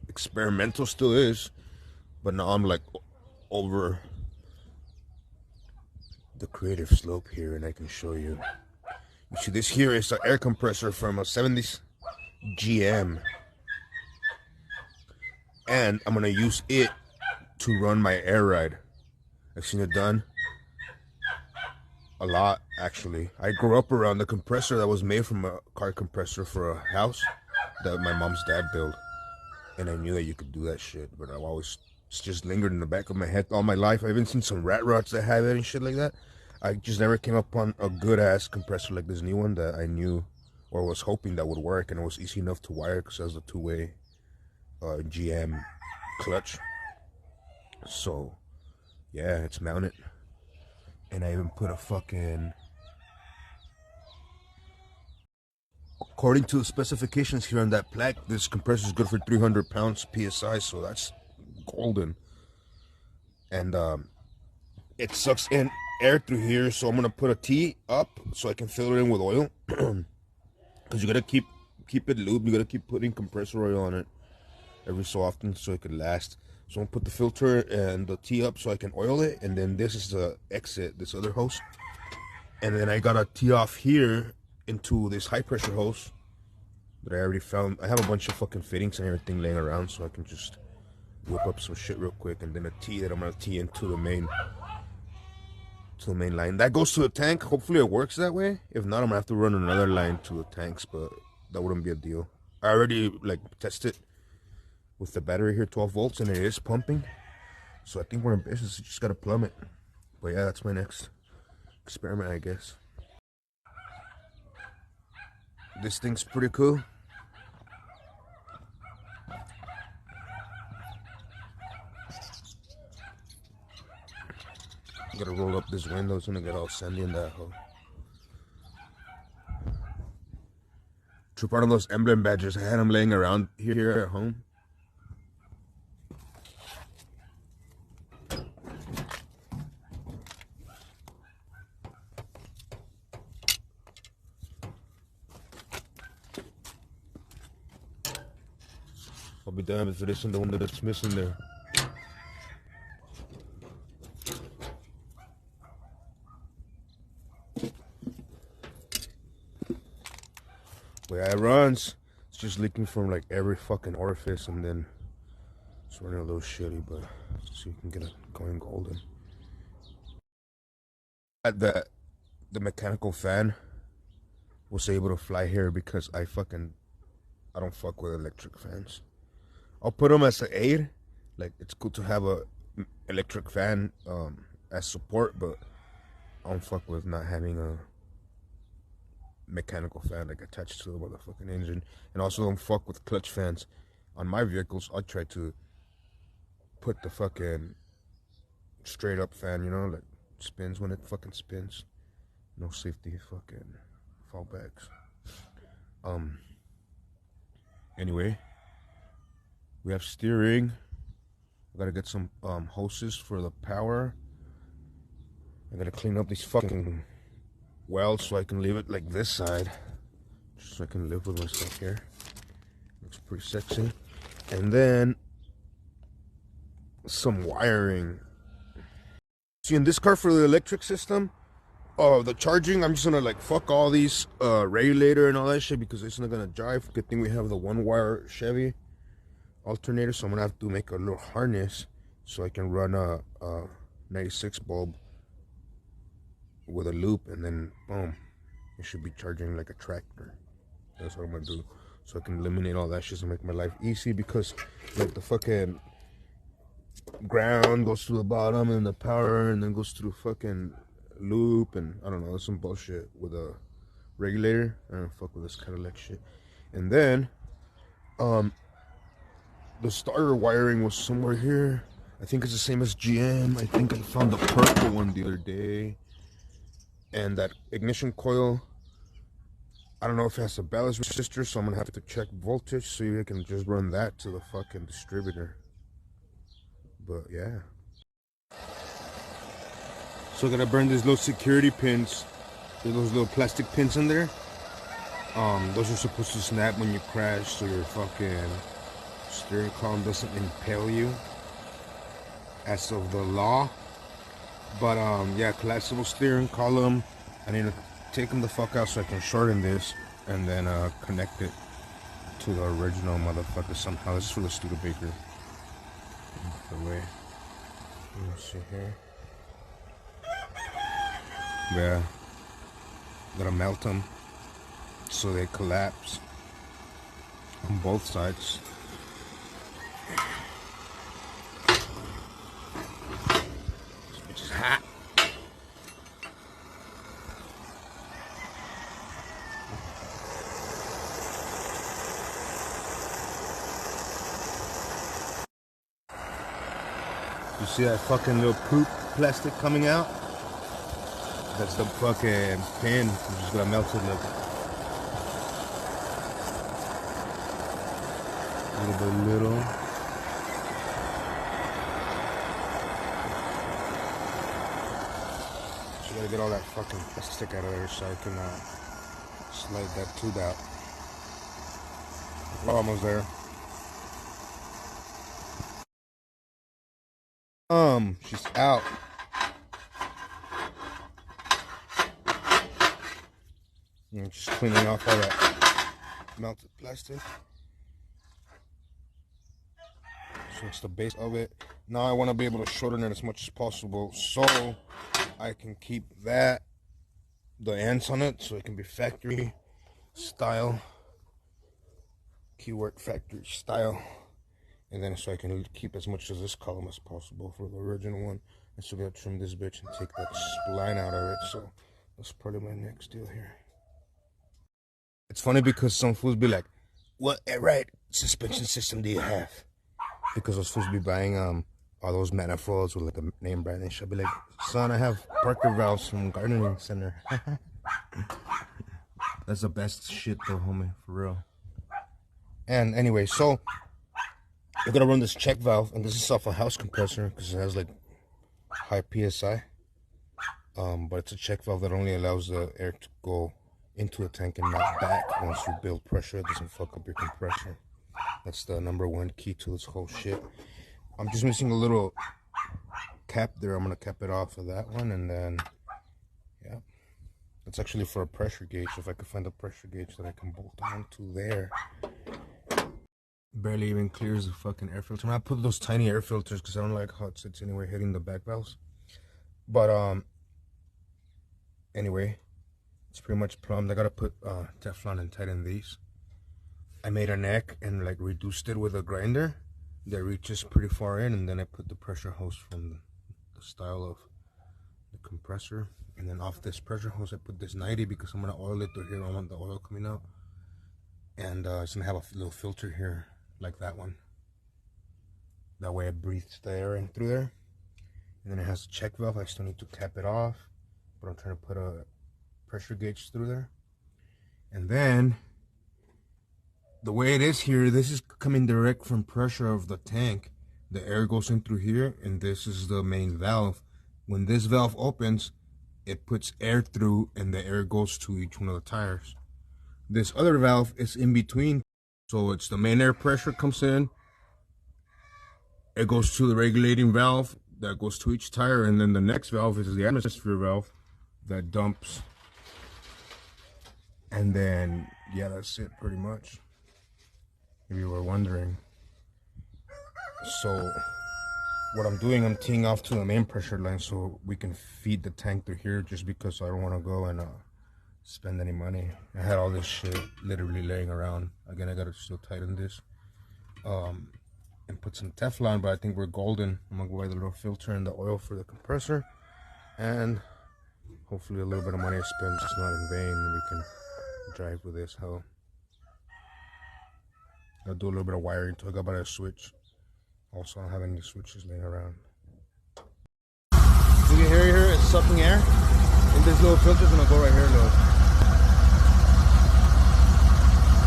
experimental, still is, but now I'm like over the creative slope here, and I can show you. You see, this here is an air compressor from a 70s GM, and I'm gonna use it to run my air ride. I've seen it done a lot, actually. I grew up around the compressor that was made from a car compressor for a house that my mom's dad built, and I knew that you could do that shit, but I've always, it's just lingered in the back of my head all my life. I've even seen some rat rods that have it and shit like that. I just never came upon a good ass compressor like this new one that I knew or was hoping that would work, and it was easy enough to wire because it has a two-way GM clutch. So yeah, it's mounted. And I even put a fucking... According to the specifications here on that plaque, this compressor is good for 300 pounds PSI, so that's golden. And it sucks in air through here, so I'm gonna put a T up so I can fill it in with oil. Because you gotta keep it lubed, you gotta keep putting compressor oil on it every so often so it could last. So I'm gonna put the filter and the T up so I can oil it, and then this is the exit, this other hose. And then I got a T off here into this high pressure hose that I already found. I have a bunch of fucking fittings and everything laying around, so I can just whip up some shit real quick, and then a T that I'm gonna T into the main line. That goes to the tank. Hopefully it works that way. If not, I'm gonna have to run another line to the tanks, but that wouldn't be a deal. I already like tested with the battery here, 12 volts, and it is pumping. So I think we're in business. You just gotta plumb it. But yeah, that's my next experiment, I guess. This thing's pretty cool. Gotta roll up this window. It's gonna get all sandy in that hole. True part of those emblem badges. I had them laying around here at home. I'll be damned if it isn't the one that's missing there. Way it runs, it's just leaking from like every fucking orifice, and then it's running a little shitty, but so you can get it going golden. The mechanical fan was able to fly here because I don't fuck with electric fans. I'll put them as an aid. Like, it's cool to have a electric fan as support, but I don't fuck with not having a mechanical fan like attached to the motherfucking engine. And also don't fuck with clutch fans. On my vehicles, I try to put the fucking straight up fan, you know, like spins when it fucking spins. No safety fucking fallbacks. Anyway, we have steering. I gotta get some hoses for the power. I gotta clean up these fucking welds so I can leave it like this side, just so I can live with my stuff here. Looks pretty sexy. And then some wiring. See, in this car for the electric system, the charging, I'm just gonna like fuck all these regulator and all that shit because it's not gonna drive. Good thing we have the one wire Chevy alternator, so I'm gonna have to make a little harness so I can run a 96 bulb with a loop, and then boom, it should be charging like a tractor. That's what I'm gonna do, so I can eliminate all that shit and make my life easy, because like the fucking ground goes to the bottom and the power and then goes through fucking loop, and I don't know, that's some bullshit with a regulator. I don't fuck with this Cadillac shit. And then the starter wiring was somewhere here. I think it's the same as GM. I think I found the purple one the other day. And that ignition coil, I don't know if it has a ballast resistor, so I'm gonna have to check voltage so you can just run that to the fucking distributor. But yeah. So I gotta burn these little security pins. There's those little plastic pins in there. Those are supposed to snap when you crash, so your fucking steering column doesn't impale you, as of the law. But yeah, collapsible steering column. I need to take them the fuck out so I can shorten this and then connect it to the original motherfucker somehow. This is for the Studebaker. The way. Let me see here. Yeah. Gotta melt them so they collapse on both sides. Which is hot. You see that fucking little poop plastic coming out? That's the fucking pin. I'm just gonna melt it like little by little. So I gotta get all that fucking plastic out of there so I can slide that tube out. We're almost there. She's out. I'm just cleaning off all that melted plastic. So it's the base of it. Now I want to be able to shorten it as much as possible so I can keep the ends on it, so it can be factory style. Keyword factory style. And then so I can keep as much of this column as possible for the original one. And so I'm going to trim this bitch and take that spline out of it. So that's probably my next deal here. It's funny because some fools be like, what right suspension system do you have? Because I was supposed to be buying all those manifolds with like the name brand and she'll be like, son, I have Parker valves from Gardening Center. That's the best shit though, homie, for real. And anyway, so we're gonna run this check valve, and this is off a house compressor because it has like high PSI. But it's a check valve that only allows the air to go into the tank and not back. Once you build pressure, it doesn't fuck up your compressor. That's the #1 key to this whole shit. I'm just missing a little cap there. I'm gonna cap it off of that one, and then yeah, it's actually for a pressure gauge. If I could find a pressure gauge that I can bolt on to there. Barely even clears the fucking air filter. I put those tiny air filters because I don't like how it sits anyway, hitting the back valves. But anyway, it's pretty much plumbed. I gotta put Teflon and tighten these. I made a neck and like reduced it with a grinder that reaches pretty far in, and then I put the pressure hose from the style of the compressor, and then off this pressure hose I put this 90 because I'm gonna oil it through here. I want the oil coming out, and it's gonna have a little filter here like that one. That way it breathes the air in through there. And then it has a check valve. I still need to cap it off, but I'm trying to put a pressure gauge through there. And then the way it is here, this is coming direct from pressure of the tank. The air goes in through here, and this is the main valve. When this valve opens, it puts air through, and the air goes to each one of the tires. This other valve is in between, so it's the main air pressure comes in, it goes to the regulating valve that goes to each tire, and then the next valve is the atmosphere valve that dumps. And then yeah, that's it pretty much, if you were wondering. So what I'm doing, I'm teeing off to the main pressure line so we can feed the tank through here, just because I don't want to go and spend any money. I had all this shit literally laying around. Again, I gotta still tighten this and put some Teflon, but I think we're golden. I'm gonna go buy the little filter and the oil for the compressor, and hopefully a little bit of money I spent is not in vain. We can drive with this hell. I'll do a little bit of wiring too. I got about a switch. Also, I don't have any switches laying around. You can hear here, it's sucking air, and this little filter's gonna go right here, look.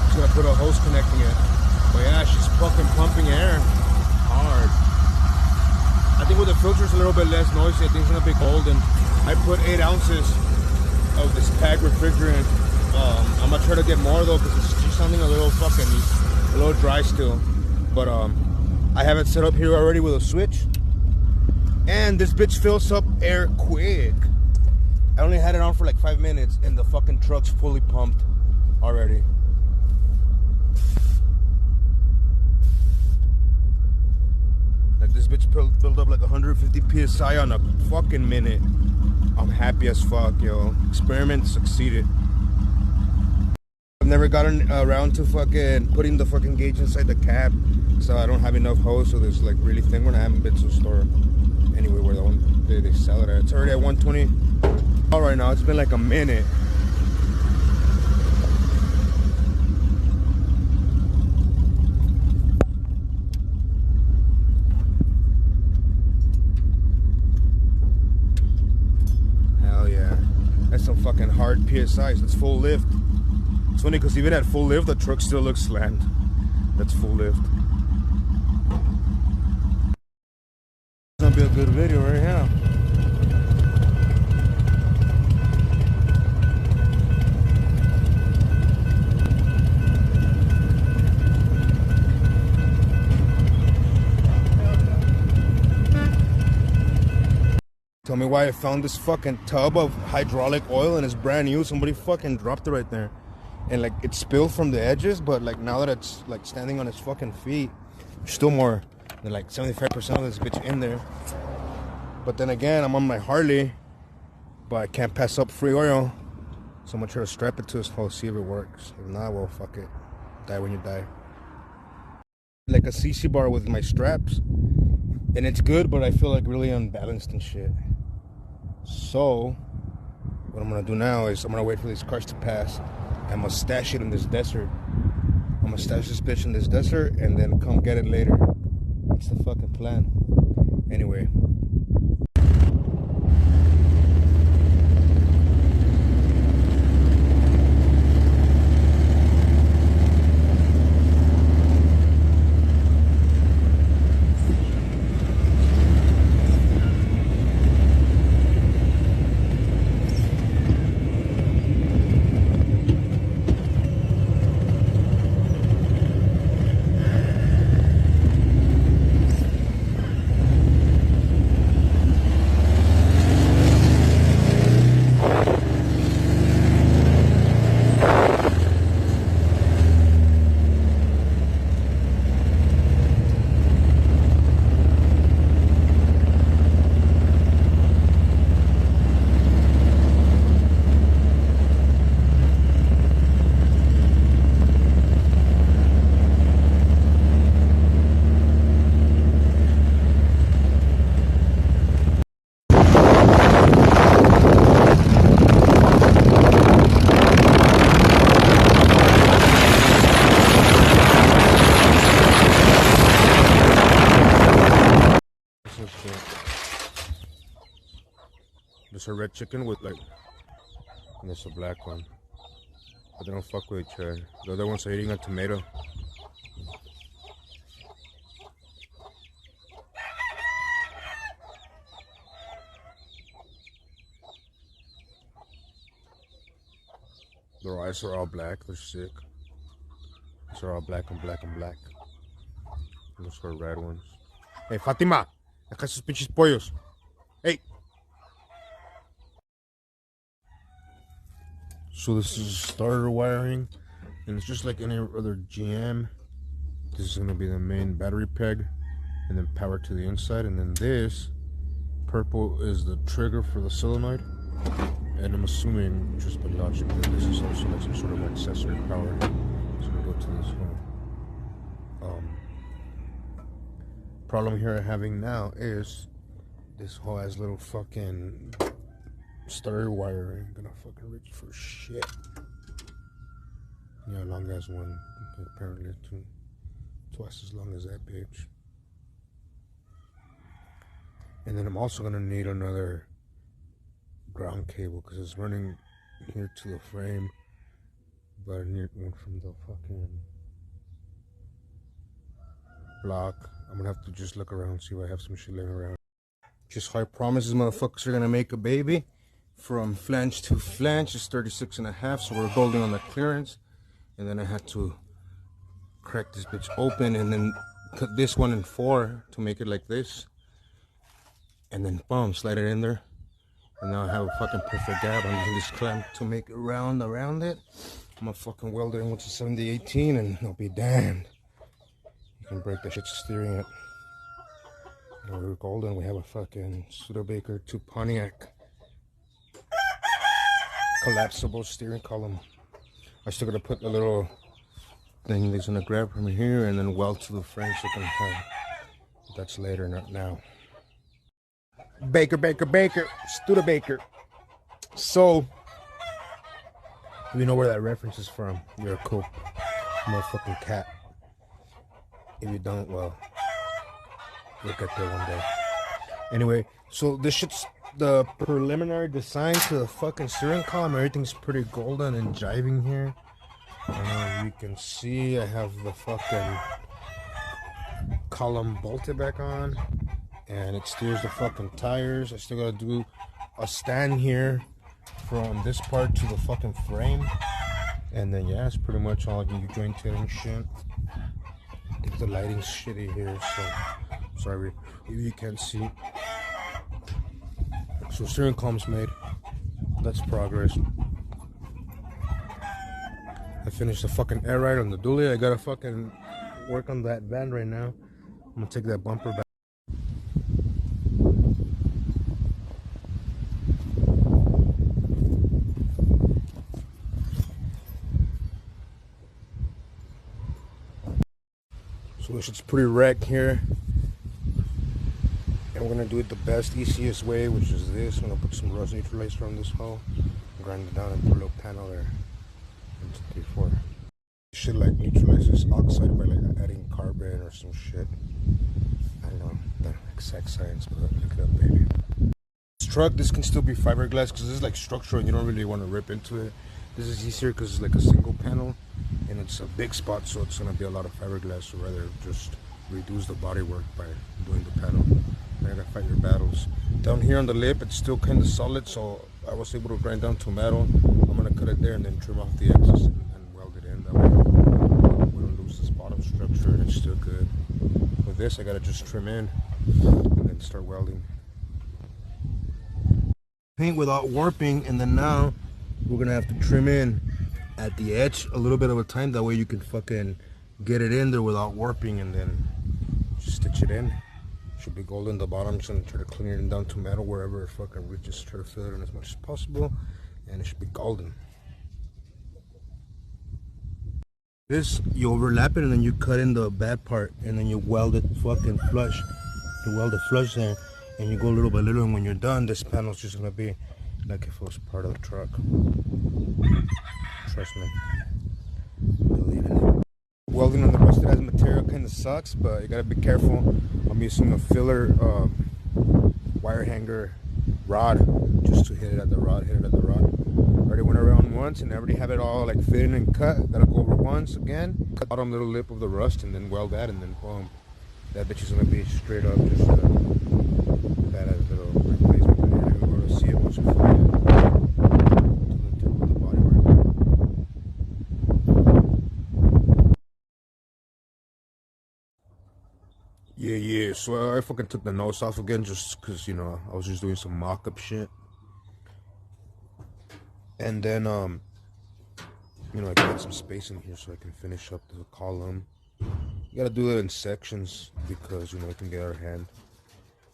Just gonna put a hose connecting it. But yeah, she's fucking pumping air hard. I think with the filter's a little bit less noisy, I think it's gonna be golden. I put 8 ounces of this tag refrigerant. I'm gonna try to get more though, because she's sounding a little dry still. But I have it set up here already with a switch, and this bitch fills up air quick. I only had it on for like 5 minutes, and the fucking truck's fully pumped already. Like this bitch built up like 150 PSI on a fucking minute. I'm happy as fuck, yo. Experiment succeeded. I've never gotten around to fucking putting the fucking gauge inside the cab, so I don't have enough hose, so there's like really thin one. I haven't been to a store anyway where the one they sell it at. It's already at 120. All right now, it's been like a minute. Hell yeah, that's some fucking hard PSIs. That's full lift. It's funny because even at full lift, the truck still looks slammed. That's full lift. It's gonna be a good video right here. Tell me why I found this fucking tub of hydraulic oil and it's brand new. Somebody fucking dropped it right there. And like it spilled from the edges, but like now that it's like standing on its fucking feet, there's still more than like 75% of this bitch in there. But then again, I'm on my Harley, but I can't pass up free oil. So I'm gonna try to strap it to this hole, see if it works. If not, well, fuck it. Die when you die. Like a CC bar with my straps. And it's good, but I feel like really unbalanced and shit. So what I'm gonna do now is I'm gonna wait for these cars to pass. I'm gonna stash it in this desert. I'm gonna stash this bitch in this desert and then come get it later. That's the fucking plan. Anyway. There's a red chicken with like, and there's a black one. But they don't fuck with each other. The other ones are eating a tomato. Their eyes are all black. They're sick. These are all black and black and black. And those are red ones. Hey, Fatima! Acá esos pinches pollos. Hey! So this is starter wiring. And it's just like any other GM. This is going to be the main battery peg. And then power to the inside. And then this purple is the trigger for the solenoid. And I'm assuming, just by logic, that this is also like some sort of accessory power. So we'll go to this one. Problem here I'm having now is this whole ass little fucking starter wiring. I'm gonna fucking reach for shit. Yeah, long as one. Apparently twice as long as that bitch. And then I'm also gonna need another ground cable because it's running here to the frame, but I need one from the fucking block. I'm gonna have to just look around, see if I have some shit laying around. Just how I promise these motherfuckers are gonna make a baby. From flange to flange is 36.5, so we're holding on the clearance. And then I had to crack this bitch open and then cut this one in 4 to make it like this. And then boom, slide it in there. And now I have a fucking perfect gap. I'm using this clamp to make it round around it. I'm gonna fucking weld it in with the 7018 and it'll be damned. You can break the shit steering it. And we're golden. We have a fucking Studebaker to Pontiac collapsible steering column. I still gotta put a little thing that's gonna grab from here and then weld to the frame so it can have. That's later, not now. Baker, Studebaker. So, if you know where that reference is from, you're a cool motherfucking cat. If you don't, well, you'll get there one day. Anyway, so this shit's the preliminary design to the fucking steering column. Everything's pretty golden and jiving here. You can see I have the fucking column bolted back on. And it steers the fucking tires. I still gotta do a stand here from this part to the fucking frame. And then yeah, it's pretty much all you jointed and shit. I think the lighting's shitty here, so sorry if you can't see. So steering column's made. That's progress. I finished the fucking air ride on the dually. I gotta fucking work on that van right now. I'm gonna take that bumper back. So this shit's pretty wrecked here. And we're gonna do it the best, easiest way, which is this. I'm gonna put some rust neutralizer on this hole, grind it down and put a little panel there. 1, 2, 3, 4. Shit like neutralizes oxide by like adding carbon or some shit. I don't know. exact science, but look it up, baby. This truck, this can still be fiberglass because this is like structural and you don't really want to rip into it. This is easier because it's like a single panel and it's a big spot, so it's gonna be a lot of fiberglass. So rather just reduce the body work by doing the panel. I gotta fight your battles. Down here on the lip, it's still kind of solid, so I was able to grind down to metal. I'm gonna cut it there and then trim off the excess and weld it in. That way we don't lose this bottom structure and it's still good. With this, I gotta just trim in and then start welding. Paint without warping, and then now we're gonna have to trim in at the edge a little bit of a time. That way you can fucking get it in there without warping, and then just stitch it in. Should be golden. The bottom, just gonna try to clean it down to metal wherever it fucking reaches. Try to fill it in as much as possible, and it should be golden. This, you overlap it and then you cut in the bad part and then you weld it fucking flush. You weld it flush there and you go little by little, and when you're done, this panel's just gonna be like if it was part of the truck. Trust me. Believe in it. Welding on the rusted as material kind of sucks, but you gotta be careful. I'm using a filler wire hanger rod just to hit it at the rod, Already went around once and I already have it all like fitted and cut. Gotta go over once again, cut the bottom little lip of the rust and then weld that, and then boom. That bitch is gonna be straight up just that as little replacement. You're not even gonna see it once you fly it to the tip of the bodywork. Yeah, so I fucking took the nose off again just because, you know, I was just doing some mock-up shit. And then, you know, I got some space in here so I can finish up the column. You gotta do it in sections because, you know, it can get out of hand.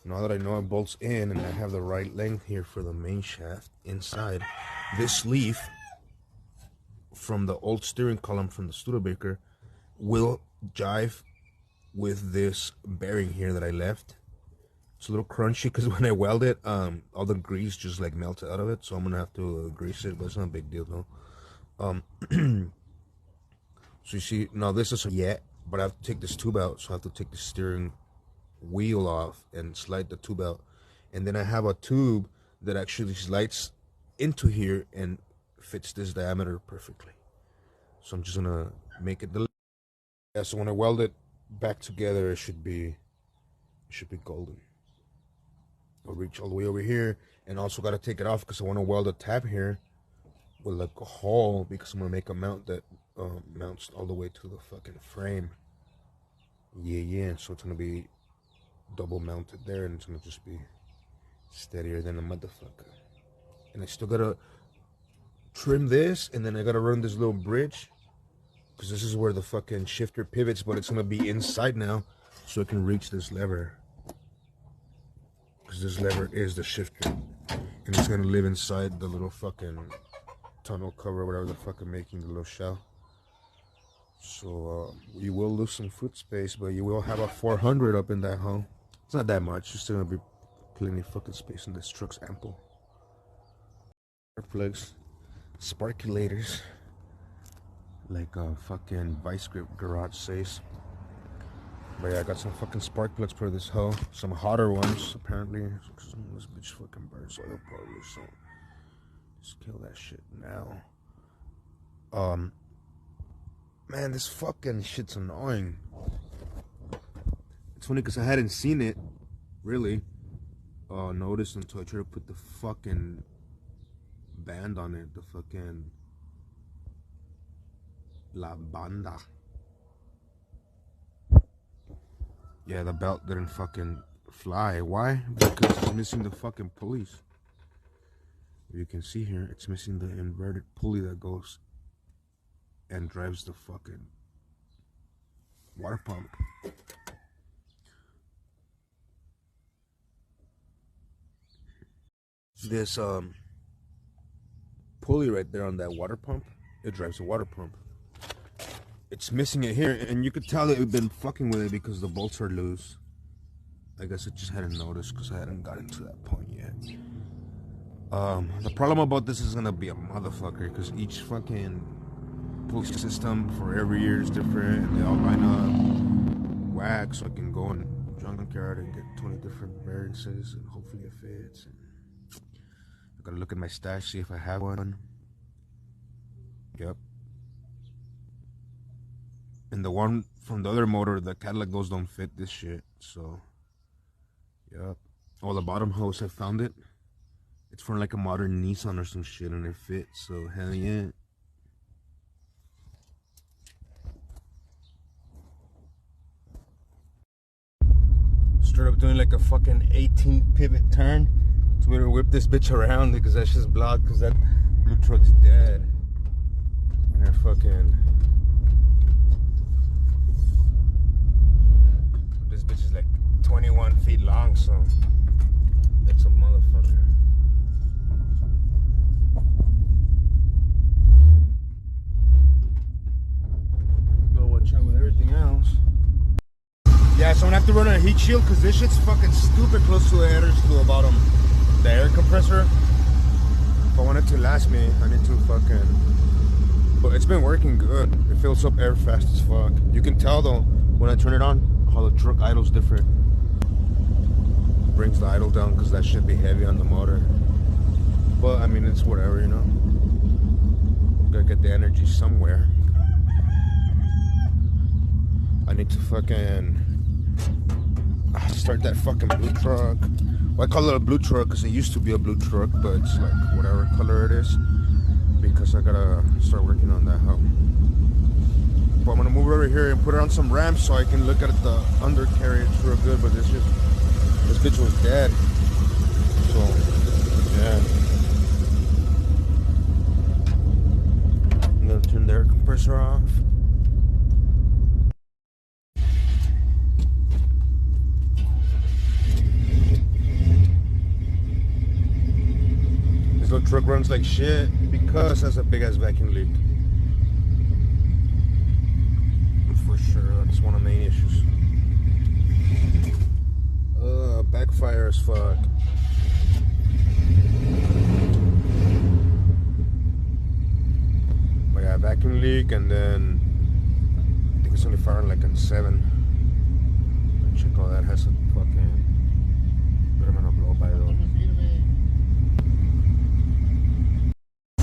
Now that I know it bolts in and I have the right length here for the main shaft inside, this leaf from the old steering column from the Studebaker will jive with this bearing here that I left. It's a little crunchy because when I weld it, all the grease just like melted out of it, so I'm gonna have to grease it, but it's not a big deal though. So you see, now this is but I have to take this tube out, so I have to take the steering wheel off and slide the tube out, and then I have a tube that actually slides into here and fits this diameter perfectly. So I'm just gonna make it so when I weld it back together, it should be golden. I'll reach all the way over here, and also got to take it off because I want to weld a tab here with like a hole, because I'm gonna make a mount that mounts all the way to the fucking frame. Yeah, so it's gonna be double mounted there, and it's gonna just be steadier than a motherfucker. And I still gotta trim this, and then I gotta run this little bridge because this is where the fucking shifter pivots, but it's gonna be inside now, so I can reach this lever. Because this lever is the shifter, and it's gonna live inside the little fucking tunnel cover, whatever the fuck I'm making, the little shell. So you will lose some foot space, but you will have a 400 up in that hole. It's not that much. It's still gonna be plenty of fucking space, and this truck's ample. Plugs, sparkulators, like a fucking Vice Grip garage says. But yeah, I got some fucking spark plugs for this hoe. Some hotter ones, apparently. Because this bitch fucking burns oil probably, so just kill that shit now. Man, this fucking shit's annoying. It's funny because I hadn't seen it, really, noticed until I tried to put the fucking band on it. The fucking La Banda. Yeah, the belt didn't fucking fly. Why? Because it's missing the fucking pulleys. If you can see here, it's missing the inverted pulley that goes and drives the fucking water pump. This pulley right there on that water pump, it drives the water pump. It's missing it here, and you could tell that we've been fucking with it because the bolts are loose. I guess I just hadn't noticed because I hadn't gotten to that point yet. The problem about this is gonna be a motherfucker because each fucking pulley system for every year is different, and they all line up whack, so I can go and junkyard and get 20 different variances, and hopefully it fits. And I gotta look at my stash, see if I have one. Yep. And the one from the other motor, the Cadillac, those don't fit this shit. So, yep. Oh, the bottom hose, I found it. It's for like a modern Nissan or some shit, and it fits. So, hell yeah. Straight up doing like a fucking 18 pivot turn. So we're gonna whip this bitch around because that's just blocked because that blue truck's dead. And they're fucking. This bitch is like 21 feet long, so that's a motherfucker. Gotta watch out with everything else. Yeah, so I'm gonna have to run a heat shield because this shit's fucking stupid close to the headers to the bottom. The air compressor. If I want it to last me, I need to fucking. But it's been working good. It fills up air fast as fuck. You can tell though when I turn it on how the truck idles different. Brings the idle down because that should be heavy on the motor. But I mean, it's whatever, you know. Gotta get the energy somewhere. I need to fucking start that fucking blue truck. Well, I call it a blue truck because it used to be a blue truck, but it's like whatever color it is because I gotta start working on that hoe. But I'm gonna move over here and put it on some ramps so I can look at the undercarriage real good. But this bitch was dead. So yeah, I'm gonna turn the air compressor off. This little truck runs like shit because it has a big ass vacuum leak. For sure, that's one of the main issues. Backfire as fuck. But yeah, vacuum leak, and then I think it's only firing like on 7. Check all that, has a fucking bit of a blow by though.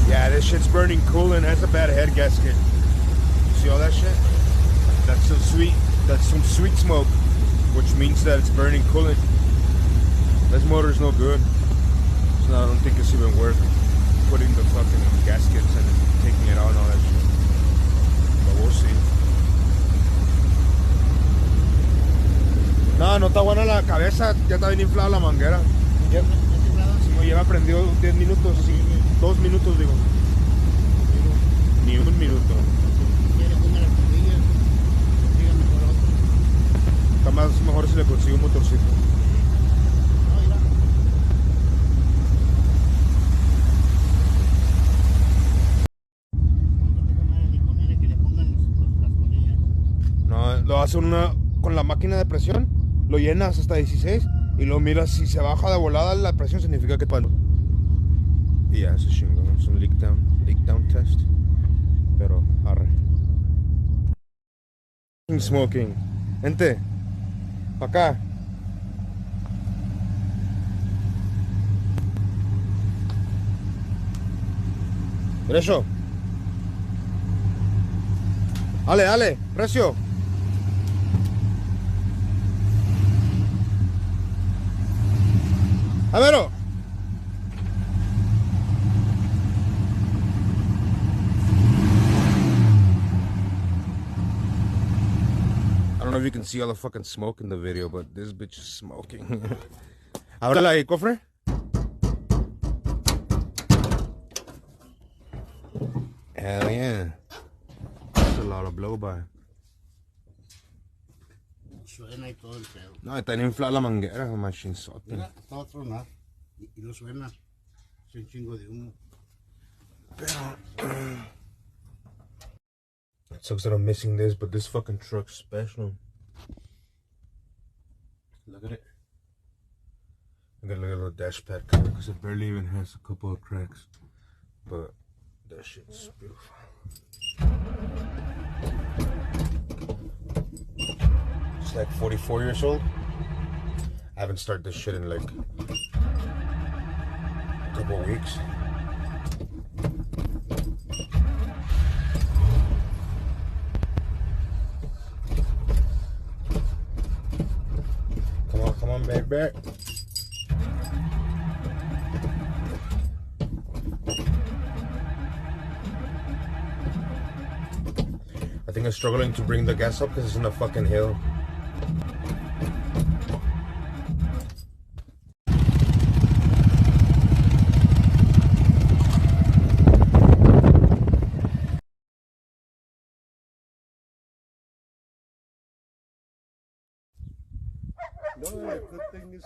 Yeah, this shit's burning coolant. Has a bad head gasket. See all that shit? That's some sweet. That's some sweet smoke, which means that it's burning coolant. This motor's no good. So I don't think it's even worth putting the fucking gaskets and taking it out and all that shit. But we'll see. No está buena la cabeza. Ya está bien inflada la manguera. Ya lleva prendido 10 minutos. 2 minutos, digo. Ni 1 minuto. Está mejor si le consigo un motorcito. No, lo hace con la máquina de presión, lo llenas hasta 16 y lo miras, si se baja de volada la presión significa que para. Y ya, ese chingón, es un leak down test. Pero, arre. Smoking. Gente, pa' acá. Derecho. Dale, precio. A ver. I don't know if you can see all the fucking smoke in the video, but this bitch is smoking. Ábrela ahí, cofre. Hell yeah. That's a lot of blow by. Suena y todo el pedo. No, está inflada la manguera, machinzote. Mira, está otro nada. Y no suena. Es un chingo de humo. It sucks that I'm missing this, but this fucking truck's special. Look at it. I gotta look at the dash pad cover because it barely even has a couple of cracks. But that shit's beautiful. It's like 44 years old. I haven't started this shit in like a couple weeks. Come on, baby. I think I'm struggling to bring the gas up because it's in a fucking hill. No, the good thing is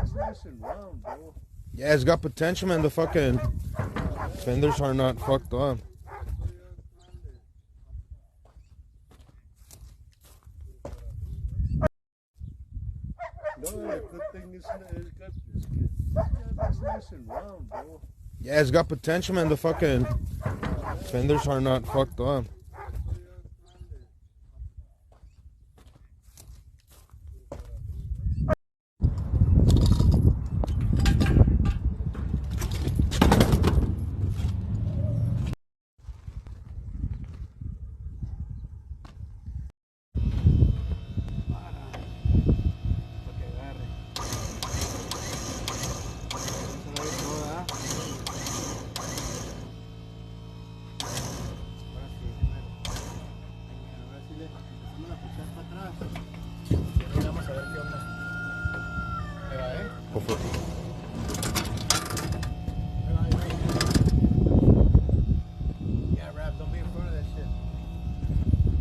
it's nice and round, bro. Yeah, it's got potential, man. The fucking fenders are not fucked up. No, the good thing is it's nice and round, bro. Yeah, it's got potential, man. The fucking fenders are not fucked up. Hopefully. Yeah, Rap, don't be in front of that shit.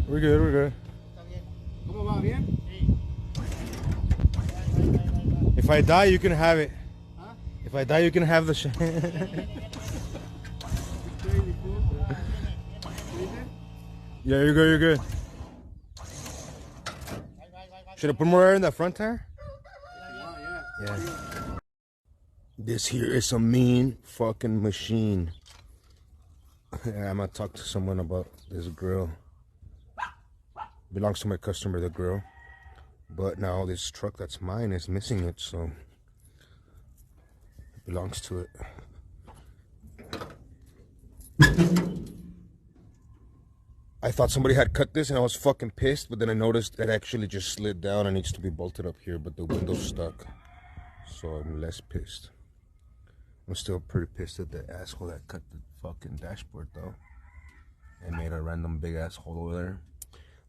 We're good, we're good. ¿Cómo va? ¿Bien? If I die, you can have it. Huh? If I die, you can have the shit. Crazy fool. Yeah, you're good, you're good. Should I put more air in that front tire? Yeah. This here is a mean fucking machine. I'm gonna talk to someone about this grill. Belongs to my customer, the grill. But now this truck that's mine is missing it, so it belongs to it. I thought somebody had cut this and I was fucking pissed, but then I noticed that actually just slid down and needs to be bolted up here, but the window's stuck. So I'm less pissed. I'm still pretty pissed at the asshole that cut the fucking dashboard though. And made a random big ass hole over there.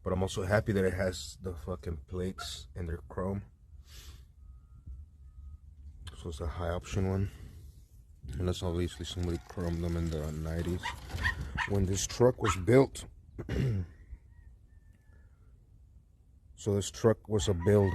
But I'm also happy that it has the fucking plates and they're chrome. So it's a high option one. Unless obviously somebody chromed them in the 90s. When this truck was built. So this truck was a build.